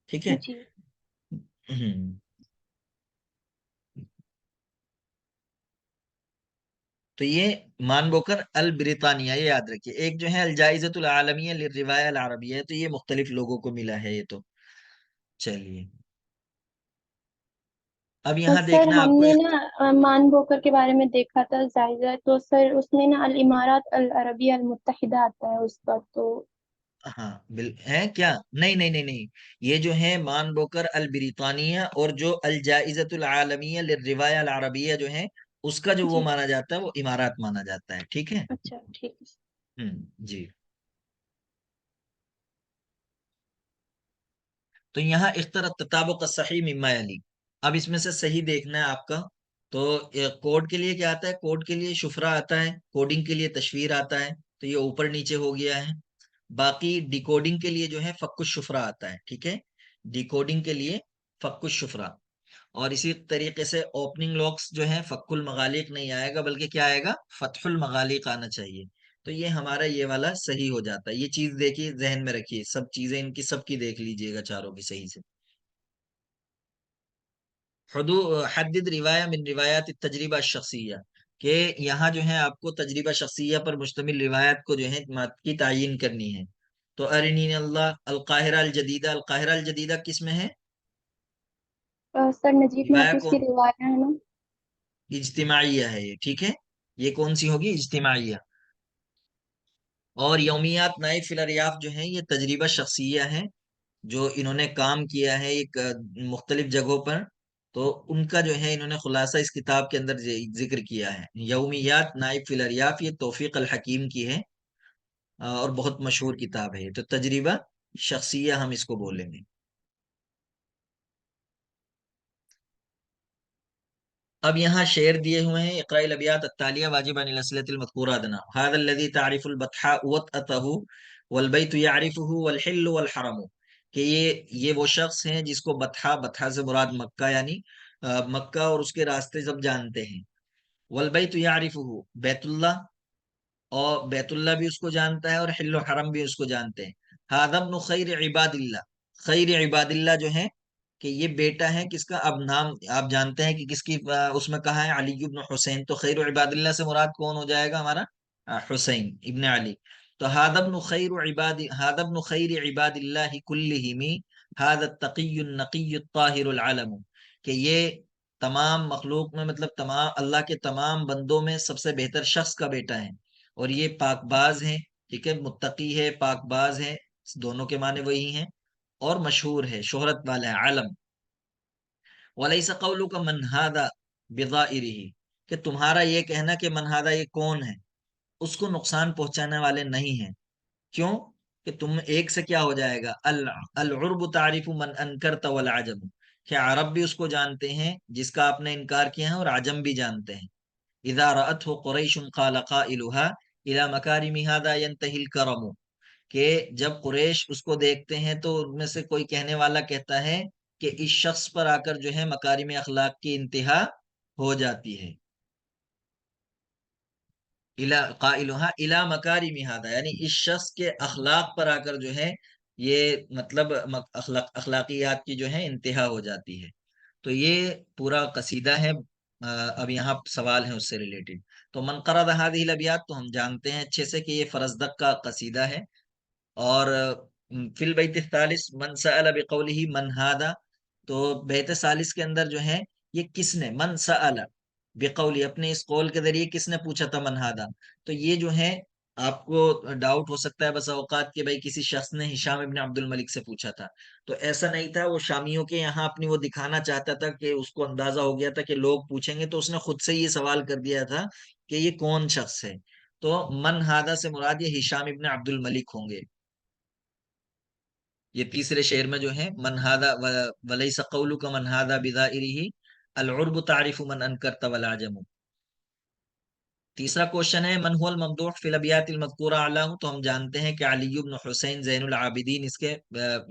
ٹھیک ہے. جی. تو یہ مان بوکر البریطانیہ، یہ یاد رکھیے. ایک جو ہے الجائزۃ العالمیہ للروایہ العربیہ ہے، تو یہ مختلف لوگوں کو ملا ہے یہ. تو چلیے اب یہاں سر دیکھنا ہم آپ کو نے نا مان بوکر کے بارے میں دیکھا تھا جائزہ، تو سر اس میں نا الامارات العربیہ المتحدہ آتا ہے اس کا تو. ہاں ہے کیا؟ نہیں نہیں نہیں نہیں، یہ جو ہے مان بوکر البریطانیہ، اور جو الجائزۃ العالمیہ للروایہ العربیہ جو ہے اس کا جو وہ جی. مانا جاتا ہے وہ امارات مانا جاتا ہے، ٹھیک ہے. اچھا ٹھیک ہے. جی. تو یہاں اخترت تطابق الصحیح مما یلی. اب اس میں سے صحیح دیکھنا ہے آپ کا. تو کوڈ کے لیے کیا آتا ہے؟ کوڈ کے لیے شفرا آتا ہے، کوڈنگ کے لیے تشویر آتا ہے. تو یہ اوپر نیچے ہو گیا ہے. باقی ڈیکوڈنگ کے لیے جو ہے فک الشفرا آتا ہے، ٹھیک ہے، ڈیکوڈنگ کے لیے فک الشفرا. اور اسی طریقے سے اوپننگ لاکس جو ہے فک المغالق نہیں آئے گا، بلکہ کیا آئے گا؟ فتح المغالق آنا چاہیے. تو یہ ہمارا یہ والا صحیح ہو جاتا ہے. یہ چیز دیکھیے، ذہن میں رکھیے، سب چیزیں ان کی سب کی دیکھ لیجئے گا چاروں کی صحیح سے. حدد روایہ من روایات التجربہ الشخصیہ، کہ یہاں جو ہے آپ کو تجربہ شخصیہ پر مشتمل روایت کو جو ہے کی تعیین کرنی ہے. تو ارنین اللہ القاہرہ الجدیدہ، القاہرہ الجدیدہ کس میں ہے؟ سر نجیب روایت محفوظ کو کی روایت ہے نا. اجتماعیہ ہے یہ، ٹھیک ہے. یہ کون سی ہوگی؟ اجتماعیہ. اور یومیات نائب فی الاریاف جو ہیں یہ تجربہ شخصیہ ہیں، جو انہوں نے کام کیا ہے ایک مختلف جگہوں پر. تو ان کا جو ہے انہوں نے خلاصہ اس کتاب کے اندر ذکر کیا ہے. یومیات نائب فی الاریاف یہ توفیق الحکیم کی ہے، اور بہت مشہور کتاب ہے. تو تجربہ شخصیہ ہم اس کو بولیں گے. اب یہاں شعر دیے ہوئے ہیں، اقراء الابیات التالیہ واجب عن الاسئلۃ المذکورہ ادنا هذا الذي تعرف البطحاء وطأته والبيت يعرفه والحل والحرم، کہ یہ وہ شخص ہیں جس کو بطحا، بطحا سے مراد مکہ یعنی مکہ اور اس کے راستے سب جانتے ہیں، والبیت یعرفہ بیت اللہ، اور بیت اللہ بھی اس کو جانتا ہے، اور حل و حرم بھی اس کو جانتے ہیں. ھذا ابن خیر عباد اللہ، خیر عباد اللہ جو ہے کہ یہ بیٹا ہے کس کا؟ اب نام آپ جانتے ہیں کہ کس کی اس میں کہا ہے علی ابن حسین، تو خیر عباد اللہ سے مراد کون ہو جائے گا؟ ہمارا حسین ابن علی. تو ھذا ابن خیر عباد اللہ کلہم ھذا التقی النقی الطاہر العلم، کہ یہ تمام مخلوق میں مطلب تمام اللہ کے تمام بندوں میں سب سے بہتر شخص کا بیٹا ہے، اور یہ پاک باز ہے، ٹھیک ہے، متقی ہے، پاک باز ہے، دونوں کے معنی وہی ہیں، اور مشہور ہے، شہرت والا ہے، عالم. وَلَيْسَ قَوْلُكَ مَنْ هَذَا بِظَائِرِهِ، کہ تمہارا یہ کہنا کہ من هذا یہ کون ہے، اس کو نقصان پہنچانے والے نہیں ہیں. کیوں؟ کہ تم ایک سے کیا ہو جائے گا؟ العرب تعریف من انکرت والعجم، کہ عرب بھی اس کو جانتے ہیں جس کا آپ نے انکار کیا ہے، اور عجم بھی جانتے ہیں. اذا رأته قریش قال قائلها الى مکارم هذا ينتهي الكرم، کہ جب قریش اس کو دیکھتے ہیں تو ان میں سے کوئی کہنے والا کہتا ہے کہ اس شخص پر آ کر جو ہے مکارم اخلاق کی انتہا ہو جاتی ہے. قائلها الى مکارم هذا، یعنی اس شخص کے اخلاق پر آ کر جو ہے یہ مطلب اخلاقیات کی جو ہے انتہا ہو جاتی ہے. تو یہ پورا قصیدہ ہے. اب یہاں سوال ہے اس سے ریلیٹڈ. تو من قرأ هذه الابیات، تو ہم جانتے ہیں اچھے سے کہ یہ فرزدق کا قصیدہ ہے. اور فی البیت الثالث من سأل بقوله من هذا، تو بیت ثالث کے اندر جو ہے یہ کس نے، من سأل بقولی، اپنے اس قول کے ذریعے کس نے پوچھا تھا من هذا. تو یہ جو ہے آپ کو ڈاؤٹ ہو سکتا ہے بس اوقات کہ بھائی کسی شخص نے ہشام ابن عبد الملک سے پوچھا تھا، تو ایسا نہیں تھا. وہ شامیوں کے یہاں اپنی وہ دکھانا چاہتا تھا کہ اس کو اندازہ ہو گیا تھا کہ لوگ پوچھیں گے، تو اس نے خود سے یہ سوال کر دیا تھا کہ یہ کون شخص ہے. تو من ہادہ سے مراد یہ ہشام ابن عبد الملک ہوں گے. یہ تیسرے شعر میں جو ہے من ہادہ ولیس قولک من ہادہ بظائرہ العرب تعرف من انکرت والعجم. تیسرا کوشچن ہے من هو الممدوح فی الابیات المذکورہ اعلیہ، تو ہم جانتے ہیں کہ علی بن حسین زین العابدین اس کے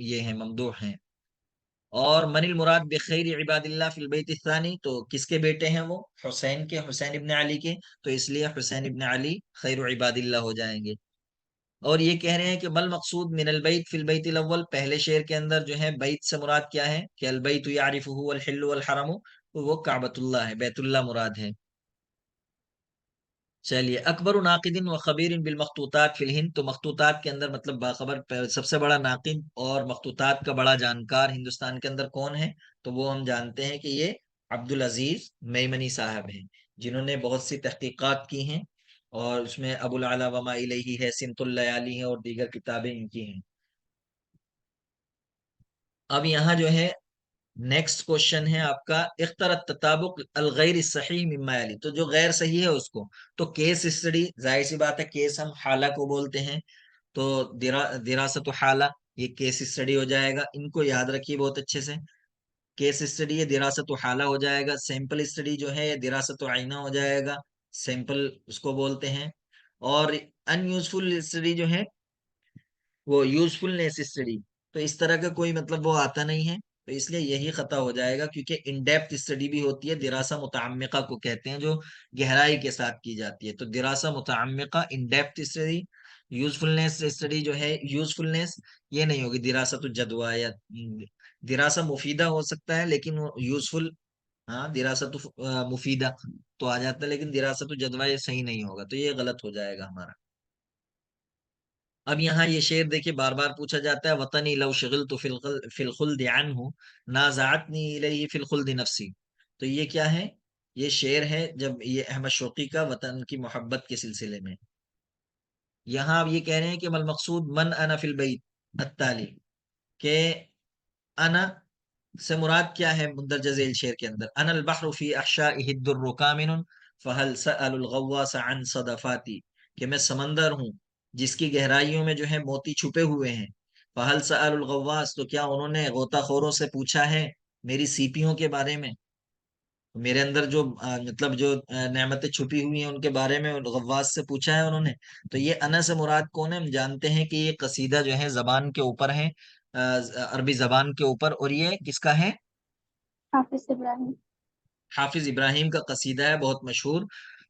یہ ہیں ممدوح ہیں. اور من المراد بخیر عباد اللہ فی البیت الثانی، تو کس کے بیٹے ہیں وہ؟ حسین کے، حسین ابن علی کے، تو اس لیے حسین ابن علی خیر عباد اللہ ہو جائیں گے. اور یہ کہہ رہے ہیں کہ بل مقصود من البیت فی البیت الاول، پہلے شعر کے اندر جو ہے بیت سے مراد کیا ہے کہ البیت یعرفہ والحل والحرم، وہ کعبۃ اللہ ہے، بیت اللہ مراد ہے. چلیے اکبر ناقد و خبیر بالمخطوطات فی الہند، تو مخطوطات کے اندر مطلب باخبر سب سے بڑا ناقد اور مخطوطات کا بڑا جانکار ہندوستان کے اندر کون ہے؟ تو وہ ہم جانتے ہیں کہ یہ عبدالعزیز میمنی صاحب ہیں، جنہوں نے بہت سی تحقیقات کی ہیں، اور اس میں ابو العلا وما الیہ ہے، سمت اللیالی ہے، اور دیگر کتابیں ان کی ہیں. اب یہاں جو ہے نیکسٹ کوشچن ہے آپ کا اختر التطابق الغیر الصحیح مما یلی، تو جو غیر صحیح ہے اس کو، تو کیس اسٹڈی، ظاہر سی بات ہے کیس ہم حالہ کو بولتے ہیں، تو دراست حالہ یہ کیس اسٹڈی ہو جائے گا. ان کو یاد رکھیے بہت اچھے سے. کیس اسٹڈی یہ دراست حالہ ہو جائے گا. سیمپل اسٹڈی جو ہے یہ دراست عینہ ہو جائے گا، سیمپل اس کو بولتے ہیں. اور ان یوزفل اسٹڈی جو ہے وہ یوزفلنیس اسٹڈی، تو اس طرح کا کوئی مطلب وہ آتا نہیں ہے، تو اس لیے یہی خطا ہو جائے گا. کیونکہ ان ڈیپتھ اسٹڈی بھی ہوتی ہے، دراسہ متعمقہ کو کہتے ہیں، جو گہرائی کے ساتھ کی جاتی ہے. تو دراسہ متعمقہ، in depth study. Usefulness study جو ہے، یوزفلنیس یہ نہیں ہوگی دراست الجدوہ، یا دراسہ مفیدہ ہو سکتا ہے لیکن یوزفل، ہاں دراست مفیدہ تو آ جاتا ہے، لیکن دراست الجدوہ یہ صحیح نہیں ہوگا، تو یہ غلط ہو جائے گا ہمارا. اب یہاں یہ شعر دیکھیں بار بار پوچھا جاتا ہے وطنی لو شغلت فی الخلد عنہ نازعتنی الیہ فی الخلد نفسی. تو یہ کیا ہے؟ یہ شعر ہے جب یہ احمد شوقی کا وطن کی محبت کے سلسلے میں. یہاں اب یہ کہہ رہے ہیں کہ مل مقصود من انا فی البیت التالی، کہ انا سے مراد کیا ہے مندرجہ ذیل شعر کے اندر؟ انا البحر فی احشائہ الدر کامن فهل سأل الغواص عن صدفاتی، کہ میں سمندر ہوں جس کی گہرائیوں میں جو ہے موتی چھپے ہوئے ہیں. فهل سأل الغواص، تو کیا انہوں نے غوطہ خوروں سے پوچھا ہے میری سیپیوں کے بارے میں؟ میرے اندر جو مطلب جو نعمتیں چھپی ہوئی ہیں ان کے بارے میں غواص سے پوچھا ہے انہوں نے. تو یہ انا سے مراد کون ہے؟ ہم جانتے ہیں کہ یہ قصیدہ جو ہے زبان کے اوپر ہے، عربی زبان کے اوپر، اور یہ کس کا ہے؟ حافظ ابراہیم. حافظ ابراہیم کا قصیدہ ہے، بہت مشہور.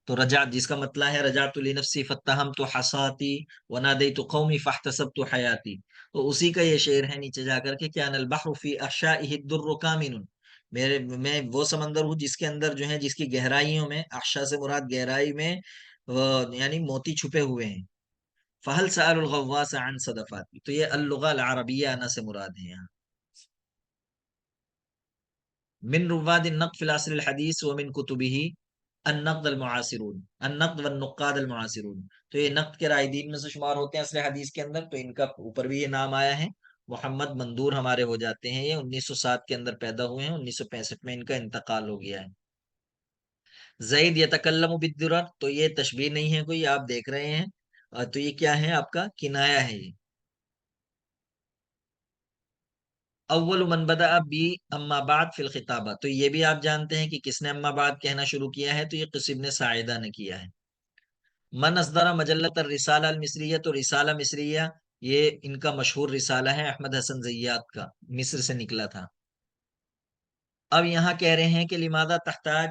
تو رجعت، جس کا مطلب ہے رجعت لنفسی فاتہمت حصاتی ونادیت قومی فاحتسبت حیاتی. تو اسی کا یہ شعر ہے نیچے جا کر کے، کان البحر فی احشائہ الدر کامن، میں وہ سمندر ہوں جس کے اندر جو ہے، جس کی گہرائیوں میں، احشا سے مراد گہرائی میں، وہ یعنی موتی چھپے ہوئے ہیں. فہل سأل الغواص عن صدفاتی. تو یہ اللغہ العربیہ انا سے مراد ہے یہاں. من رواد النقد في العصر الحديث ومن كتبه النقد المعاصرون، النقد والنقاد المعاصرون. تو یہ نقد کے رائدین میں سے شمار ہوتے ہیں عصر حدیث کے اندر. تو ان کا اوپر بھی یہ نام آیا ہے. محمد مندور ہمارے ہو جاتے ہیں. یہ 1907 کے اندر پیدا ہوئے ہیں، 1965 میں ان کا انتقال ہو گیا ہے. زید یتکلم بالدرر، تو یہ تشبیہ نہیں ہے کوئی، آپ دیکھ رہے ہیں. تو یہ کیا ہے؟ آپ کا کنایا ہے. یہ اول من بدأ بی اما بعد فی الخطابہ، تو یہ بھی آپ جانتے ہیں کہ کس نے اما بعد کہنا شروع کیا ہے. تو یہ قص ابن ساعدہ نے کیا ہے. من اصدر مجلت الرسالہ المصریہ، تو رسالہ مصریہ یہ ان کا مشہور رسالہ ہے، احمد حسن زیات کا، مصر سے نکلا تھا. اب یہاں کہہ رہے ہیں کہ لماذا تحتاج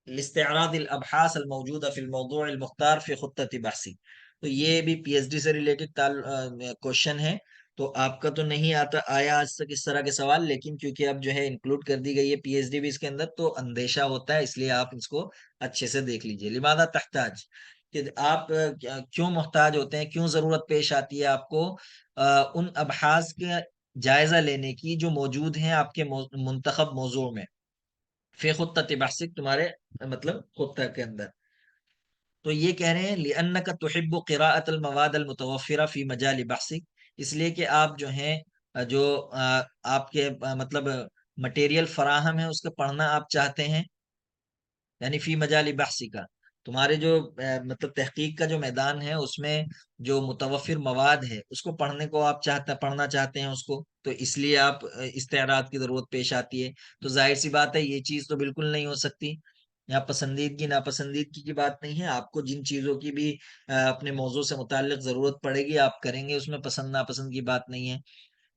لاستعراض الابحاث الموجودہ فی الموضوع المختار فی خطۃ بحثی. تو یہ بھی پی ایچ ڈی سے ریلیٹڈ کوشچن ہے. تو آپ کا تو نہیں آیا آج تک اس طرح کے سوال، لیکن کیونکہ اب جو ہے انکلوڈ کر دی گئی ہے پی ایچ ڈی بھی اس کے اندر، تو اندیشہ ہوتا ہے، اس لیے آپ اس کو اچھے سے دیکھ لیجئے. لماذا تحتاج، کہ آپ کیوں محتاج ہوتے ہیں، کیوں ضرورت پیش آتی ہے آپ کو ان ابحاث کا جائزہ لینے کی جو موجود ہیں آپ کے منتخب موضوع میں، فی خطۃ بحثک، تمہارے مطلب خطہ کے اندر. تو یہ کہہ رہے ہیں لِأَنَّكَ تُحِبُّ قِرَاءَةَ الْمَوَادِ الْمُتَوَفِّرَةِ فِي مَجَالِ بَحْثِكَ، اس لیے کہ آپ جو ہیں جو آپ کے مطلب مٹیریل فراہم ہے اس کو پڑھنا آپ چاہتے ہیں. یعنی فی مجال بحثی کا، تمہارے جو مطلب تحقیق کا جو میدان ہے اس میں جو متوفر مواد ہے اس کو پڑھنے کو آپ پڑھنا چاہتے ہیں اس کو، تو اس لیے آپ استعراض کی ضرورت پیش آتی ہے. تو ظاہر سی بات ہے یہ چیز تو بالکل نہیں ہو سکتی. یہاں پسندیدگی ناپسندیدگی کی بات نہیں ہے، آپ کو جن چیزوں کی بھی اپنے موضوع سے متعلق ضرورت پڑے گی آپ کریں گے، اس میں پسند ناپسند کی بات نہیں ہے.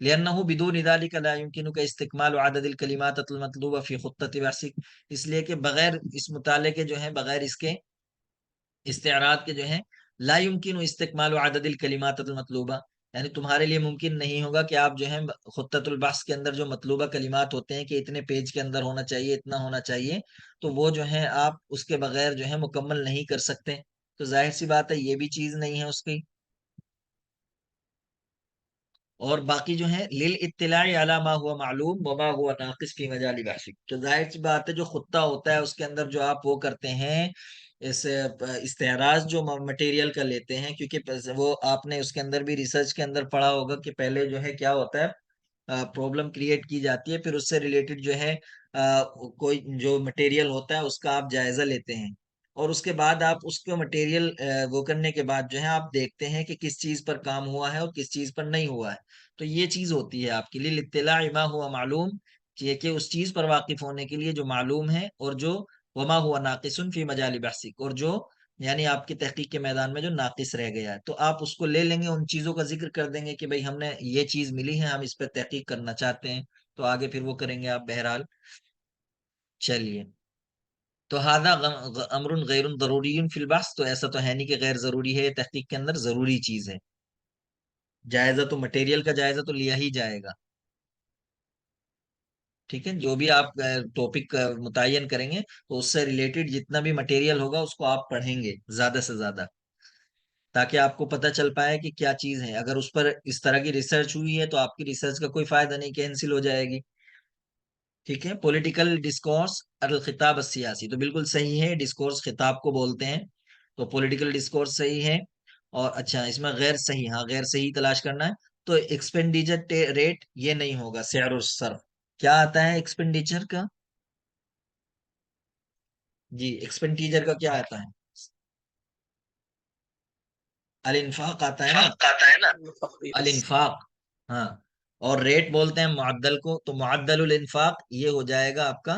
لأنه بدون ذلك لا يمكنك استكمال عدد الكلمات المطلوبة في خطة بحثك، اس لیے کہ بغیر اس مطالعے کے جو ہے، بغیر اس کے استعراض کے جو ہے، لا يمكن استكمال عدد الكلمات المطلوبة، یعنی تمہارے لیے ممکن نہیں ہوگا کہ آپ جو ہے خطۃ البحث کے اندر جو مطلوبہ کلمات ہوتے ہیں کہ اتنے پیج کے اندر ہونا چاہیے، اتنا ہونا چاہیے، تو وہ جو ہے آپ اس کے بغیر جو ہے مکمل نہیں کر سکتے. تو ظاہر سی بات ہے یہ بھی چیز نہیں ہے اس کی. اور باقی جو ہے للاطلاع علی ما هو معلوم وما هو ناقص فی مجال بحث، تو ظاہر سی بات ہے جو خطہ ہوتا ہے اس کے اندر جو آپ وہ کرتے ہیں، اس استعراض جو مٹیریل کا لیتے ہیں، کیونکہ وہ آپ نے اس کے اندر بھی ریسرچ کے اندر پڑھا ہوگا کہ پہلے جو ہے کیا ہوتا ہے، پرابلم کریٹ کی جاتی ہے، پھر اس سے ریلیٹڈ جو ہے کوئی جو مٹیریل ہوتا ہے اس کا آپ جائزہ لیتے ہیں، اور اس کے بعد آپ اس کو مٹیریل وہ کرنے کے بعد جو ہے آپ دیکھتے ہیں کہ کس چیز پر کام ہوا ہے اور کس چیز پر نہیں ہوا ہے. تو یہ چیز ہوتی ہے آپ کے لیے اطلاع ما ہوا معلوم، کہ اس چیز پر واقف ہونے کے لیے جو معلوم ہے، اور جو وما ہوا ناقص فی مجال بحثک، اور جو یعنی آپ کی تحقیق کے میدان میں جو ناقص رہ گیا ہے، تو آپ اس کو لے لیں گے، ان چیزوں کا ذکر کر دیں گے کہ بھئی ہم نے یہ چیز ملی ہے، ہم اس پہ تحقیق کرنا چاہتے ہیں، تو آگے پھر وہ کریں گے آپ بہرحال. چلیے، تو ہادہ امر غیر ضروری فی البحث، تو ایسا تو ہے نہیں کہ غیر ضروری ہے، تحقیق کے اندر ضروری چیز ہے. جائزہ تو مٹیریل کا جائزہ تو لیا ہی جائے گا. ٹھیک ہے، جو بھی آپ ٹاپک متعین کریں گے تو اس سے ریلیٹڈ جتنا بھی مٹیریل ہوگا اس کو آپ پڑھیں گے زیادہ سے زیادہ، تاکہ آپ کو پتہ چل پائے کہ کیا چیز ہے. اگر اس پر اس طرح کی ریسرچ ہوئی ہے تو آپ کی ریسرچ کا کوئی فائدہ نہیں، کینسل ہو جائے گی. ٹھیک ہے. پولیٹیکل ڈسکورس الخطاب السیاسی، تو بالکل صحیح ہے، ڈسکورس خطاب کو بولتے ہیں، تو پولیٹیکل ڈسکورس صحیح ہے. اور اچھا اس میں غیر صحیح، ہاں غیر صحیح تلاش کرنا ہے. تو ایکسپینڈیچر ریٹ یہ نہیں ہوگا، سعر و صرف کیا آتا ہے ایکسپینڈیچر کا؟ جی ایکسپینڈیچر کا کیا آتا ہے؟ الانفاق آتا ہے نا، الانفاق. ہاں، اور ریٹ بولتے ہیں معدل کو، تو معدل الانفاق یہ ہو جائے گا آپ کا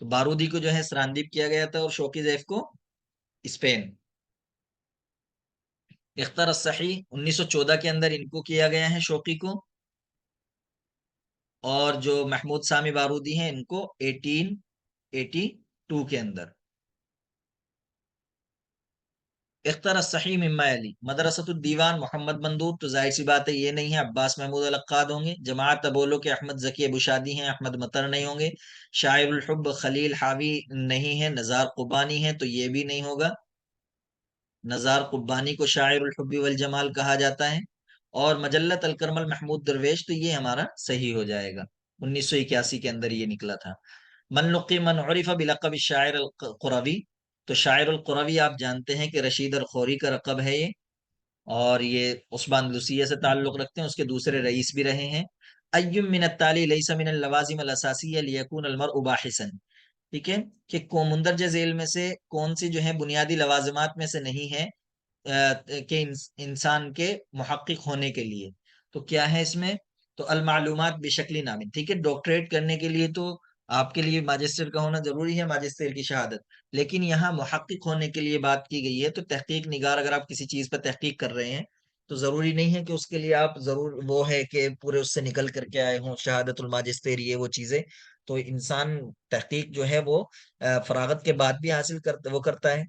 تو بارودی کو جو ہے سراندیپ کیا گیا تھا اور شوقی زیف کو اسپین. اختر الصحیح 1914 کے اندر ان کو کیا گیا ہے شوقی کو، اور جو محمود سامی بارودی ہیں ان کو 1882 کے اندر. اختر الصحیح مما علی مدرسۃ الدیوان محمد مندوب، تو ظاہر سی بات ہے یہ نہیں ہے، عباس محمود القاد ہوں گے. جماعت ابولو کے احمد ذکی ابو شادی ہیں، احمد مطر نہیں ہوں گے. شاعر الحب خلیل حاوی نہیں ہے، نزار قبانی ہے، تو یہ بھی نہیں ہوگا. نزار قبانی کو شاعر الحب والجمال کہا جاتا ہے. اور مجلت الکرمل محمود درویش، تو یہ ہمارا صحیح ہو جائے گا، 1981 کے اندر یہ نکلا تھا. من عرف بلقب الشاعر القروی، تو شاعر القروی آپ جانتے ہیں کہ رشید الخوری کا رقب ہے یہ، اور یہ عثمان اندلسیہ سے تعلق رکھتے ہیں، اس کے دوسرے رئیس بھی رہے ہیں. ایم من التالی لیس من اللوازم الاساسیہ لیکون المرء باحثا، ٹھیک ہے، کہ مندرجہ ذیل میں سے کون سی جو ہے بنیادی لوازمات میں سے نہیں ہے کہ انسان کے محقق ہونے کے لیے. تو کیا ہے اس میں؟ تو المعلومات بشکل نام، ٹھیک ہے. ڈاکٹریٹ کرنے کے لیے تو آپ کے لیے ماجسٹر کا ہونا ضروری ہے، ماجسٹر کی شہادت، لیکن یہاں محقق ہونے کے لیے بات کی گئی ہے. تو تحقیق نگار، اگر آپ کسی چیز پہ تحقیق کر رہے ہیں تو ضروری نہیں ہے کہ اس کے لیے آپ ضرور وہ ہے کہ پورے اس سے نکل کر کے آئے ہوں، شہادت الماجستیر یہ وہ چیزیں. تو انسان تحقیق جو ہے وہ فراغت کے بعد بھی حاصل کرتا ہے.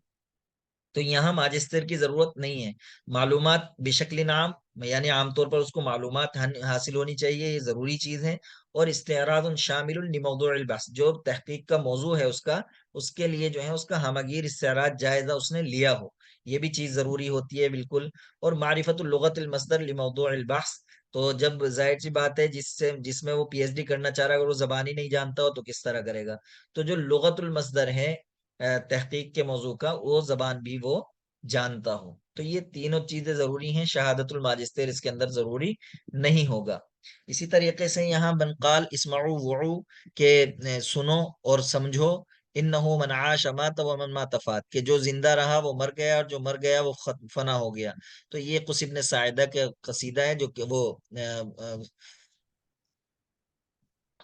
تو یہاں ماجستر کی ضرورت نہیں ہے. معلومات بشکل نام، یعنی عام طور پر اس کو معلومات حاصل ہونی چاہیے، یہ ضروری چیز ہے. اور استعراض شامل لموضوع البحث، جو تحقیق کا موضوع ہے اس کے لیے جو ہے اس کا ہمگیر استعراض جائزہ اس نے لیا ہو، یہ بھی چیز ضروری ہوتی ہے بالکل. اور معرفت اللغت المصدر لموضوع البحث، تو جب ظاہر سی بات ہے جس میں وہ پی ایچ ڈی کرنا چاہ رہا ہے اگر وہ زبان ہی نہیں جانتا ہو تو کس طرح کرے گا. تو جو لغت المصدر ہے تحقیق کے موضوع کا، وہ زبان بھی وہ جانتا ہو. تو یہ تینوں چیزیں ضروری ہیں، شہادت الماجستیر اس کے اندر ضروری نہیں ہوگا. اسی طریقے سے یہاں بنقال اسمعوا وعو کہ سنو اور سمجھو، انہو من عاش مات ومن مات فات، کہ جو زندہ رہا وہ مر گیا اور جو مر گیا وہ فنا ہو گیا. تو یہ قص ابن ساعدہ کا قصیدہ ہے، جو کہ وہ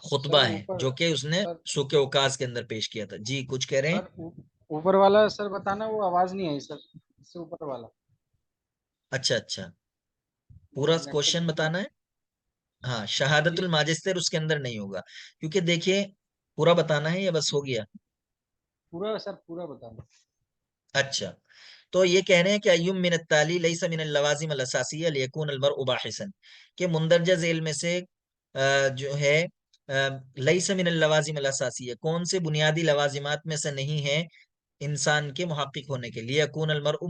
خطبہ سر ہے اوپر جو کہ اس نے سر سوک اوکاز کے اندر پیش کیا تھا. جی کچھ کہہ رہے ہیں؟ سر اوپر والا سر بتانا، وہ آواز نہیں آئی سر، اس سے اوپر والا اچھا اچھا، پورا نیٹ کا کوشچن ایشو. بتانا ہے. ہاں، شہادت جی الماجستر اس کے اندر نہیں ہوگا، کیونکہ دیکھیے پورا بتانا ہے یا بس ہو گیا؟ پورا سر پورا بتانا. اچھا، تو یہ کہہ رہے ہیں کہ ایوم من التالی لیس من اللوازم الاساسیہ لیکون المرء باحثا، کہ مندرجہ ذیل میں سے جو ہے لیس من اللوازم الاساسیہ، کون سے بنیادی لوازمات میں سے نہیں ہے انسان کے محقق ہونے کے لیے، یکون المرء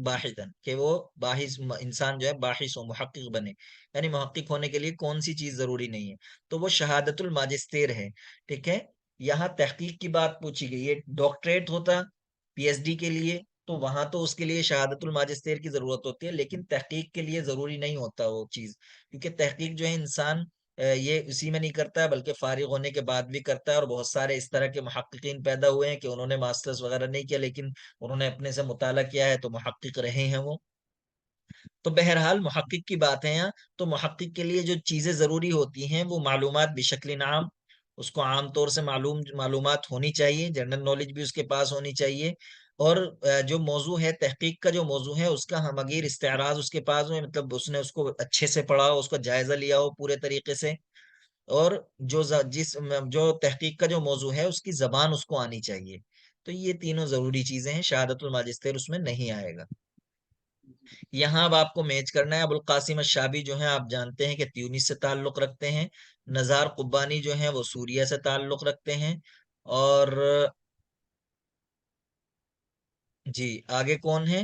باحثا، کہ وہ باحث انسان جو ہے باحث ہو، محقق بنے. یعنی محقق ہونے کے لیے کون سی چیز ضروری نہیں ہے؟ تو وہ شہادت الماجستیر ہے. ٹھیک ہے، یہاں تحقیق کی بات پوچھی گئی ہے. ڈاکٹریٹ ہوتا پی ایچ ڈی کے لیے تو وہاں تو اس کے لیے شہادت الماجستیر کی ضرورت ہوتی ہے، لیکن تحقیق کے لیے ضروری نہیں ہوتا وہ چیز، کیونکہ تحقیق جو ہے انسان یہ اسی میں نہیں کرتا ہے بلکہ فارغ ہونے کے بعد بھی کرتا ہے. اور بہت سارے اس طرح کے محققین پیدا ہوئے ہیں کہ انہوں نے ماسٹرز وغیرہ نہیں کیا لیکن انہوں نے اپنے سے مطالعہ کیا ہے تو محقق رہے ہیں وہ. تو بہرحال محقق کی بات ہے یہاں. تو محقق کے لیے جو چیزیں ضروری ہوتی ہیں وہ معلومات بشکل نام، اس کو عام طور سے معلومات ہونی چاہیے، جنرل نالج بھی اس کے پاس ہونی چاہیے. اور جو موضوع ہے تحقیق کا، جو موضوع ہے اس کا ہمگیر استعراض اس کے پاس ہو، مطلب اس نے اس کو اچھے سے پڑھا ہو، اس کا جائزہ لیا ہو پورے طریقے سے. اور جو تحقیق کا جو موضوع ہے اس کی زبان اس کو آنی چاہیے. تو یہ تینوں ضروری چیزیں ہیں، شہادت الماجستیر اس میں نہیں آئے گا. یہاں اب آپ کو میچ کرنا ہے. ابو القاسم الشابی جو ہیں آپ جانتے ہیں کہ تیونس سے تعلق رکھتے ہیں. نزار قبانی جو ہیں وہ سوریہ سے تعلق رکھتے ہیں. اور جی آگے کون ہے؟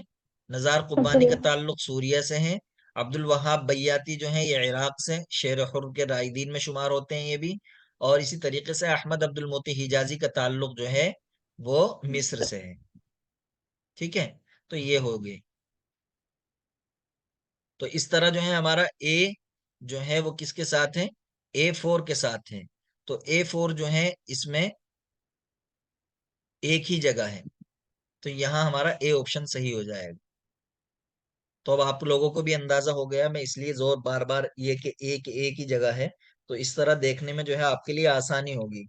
نزار قبانی کا عبداللہ تعلق سوریہ سے ہے. عبد الوہاب بیاتی جو ہیں یہ عراق سے شیر حر کے رائدین میں شمار ہوتے ہیں یہ بھی. اور اسی طریقے سے احمد عبد الموتی حجازی کا تعلق جو ہے وہ مصر سے ہے. ٹھیک ہے، تو یہ ہو گئے. تو اس طرح جو ہے ہمارا اے جو ہے وہ کس کے ساتھ ہے؟ A4 کے ساتھ ہے. تو A4 جو ہے اس میں ایک ہی جگہ ہے، تو یہاں ہمارا اے آپشن صحیح ہو جائے گا. تو اب آپ لوگوں کو بھی اندازہ ہو گیا، میں اس لیے زور بار بار یہ کہ ایک ایک ہی جگہ ہے، تو اس طرح دیکھنے میں جو ہے آپ کے لیے آسانی ہوگی.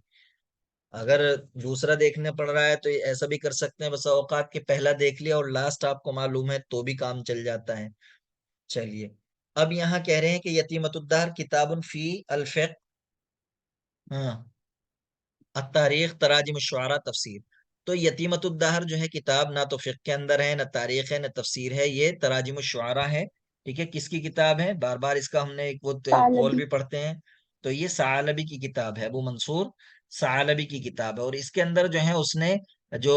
اگر دوسرا دیکھنے پڑ رہا ہے تو ایسا بھی کر سکتے ہیں، بس اوقات کے پہلا دیکھ لیا اور لاسٹ آپ کو معلوم ہے تو بھی کام چل جاتا ہے۔ چلیے، اب یہاں کہہ رہے ہیں کہ یتیمت الدہر کتاب فی الفقہ، ہاں، التاریخ تراجم الشعراء تفسیر۔ تو یتیمت الدہر جو ہے کتاب نہ تو فقہ کے اندر ہے، نہ تاریخ ہے، نہ تفسیر ہے، یہ تراجم الشعراء ہے۔ ٹھیک ہے، کس کی کتاب ہے؟ بار بار اس کا ہم نے ایک وہ قول ثعلبی۔ بھی پڑھتے ہیں، تو یہ ثعلبی کی کتاب ہے، ابو منصور ثعلبی کی کتاب ہے۔ اور اس کے اندر جو ہے اس نے جو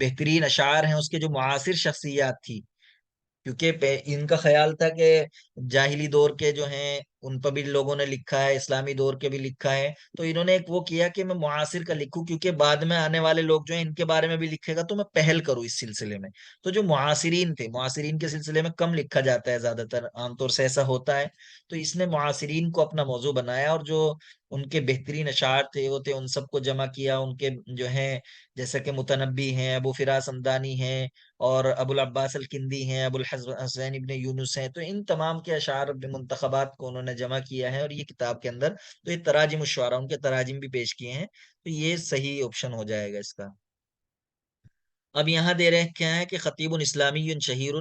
بہترین اشعار ہیں اس کے جو معاصر شخصیات تھی، کیونکہ ان کا خیال تھا کہ جاہلی دور کے جو ہیں ان پر بھی لوگوں نے لکھا ہے، اسلامی دور کے بھی لکھا ہے، تو انہوں نے ایک وہ کیا کہ میں معاصر کا لکھوں، کیونکہ بعد میں آنے والے لوگ جو ہیں ان کے بارے میں بھی لکھے گا تو میں پہل کروں اس سلسلے میں۔ تو جو معاصرین تھے، معاصرین کے سلسلے میں کم لکھا جاتا ہے، زیادہ تر عام طور سے ایسا ہوتا ہے، تو اس نے معاصرین کو اپنا موضوع بنایا، اور جو ان کے بہترین اشعار تھے وہ تھے، ان سب کو جمع کیا، ان کے جو ہیں جیسا کہ متنبی ہیں، ابو فراس ہمدانی ہیں، اور ابو العباس الکندی ہیں، ابو الحسین ابن یونس ہیں، تو ان تمام کے اشعار منتخبات کو انہوں نے جمع کیا ہے اور یہ کتاب کے اندر، تو یہ تراجم الشعراء، ان کے تراجم بھی پیش کیے ہیں، تو یہ صحیح آپشن ہو جائے گا اس کا۔ اب یہاں دے رہے ہیں کیا ہے کہ خطیب اسلامی شہیر،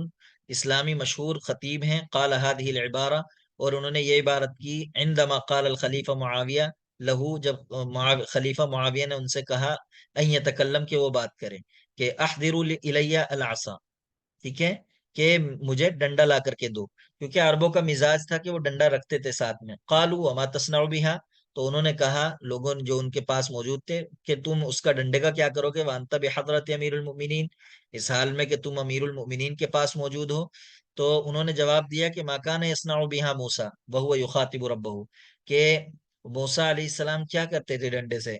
اسلامی مشہور خطیب ہیں، قال هذه العبارہ، اور انہوں نے یہ عبارت کی عندما قال الخلیفہ معاویہ لہو، جب خلیفہ معاویہ نے ان سے کہا ان یتکلم، کہ وہ بات کریں، کہ احضروا الیہ العصا، ٹھیک ہے، کہ مجھے ڈنڈا لا کر کے دو، کیونکہ عربوں کا مزاج تھا کہ وہ ڈنڈا رکھتے تھے ساتھ میں۔ قالوا وما تصنع بها، تو انہوں نے کہا، لوگوں جو ان کے پاس موجود تھے، کہ تم اس کا ڈنڈے کا کیا کرو گے؟ وانت بحضرت امیر المؤمنین، اس حال میں کہ تم امیر المؤمنین کے پاس موجود ہو۔ تو انہوں نے جواب دیا کہ ما کان یصنع بها موسیٰ وهو یخاطب ربہ، کہ موسیٰ علیہ السلام کیا کرتے تھے ڈنڈے سے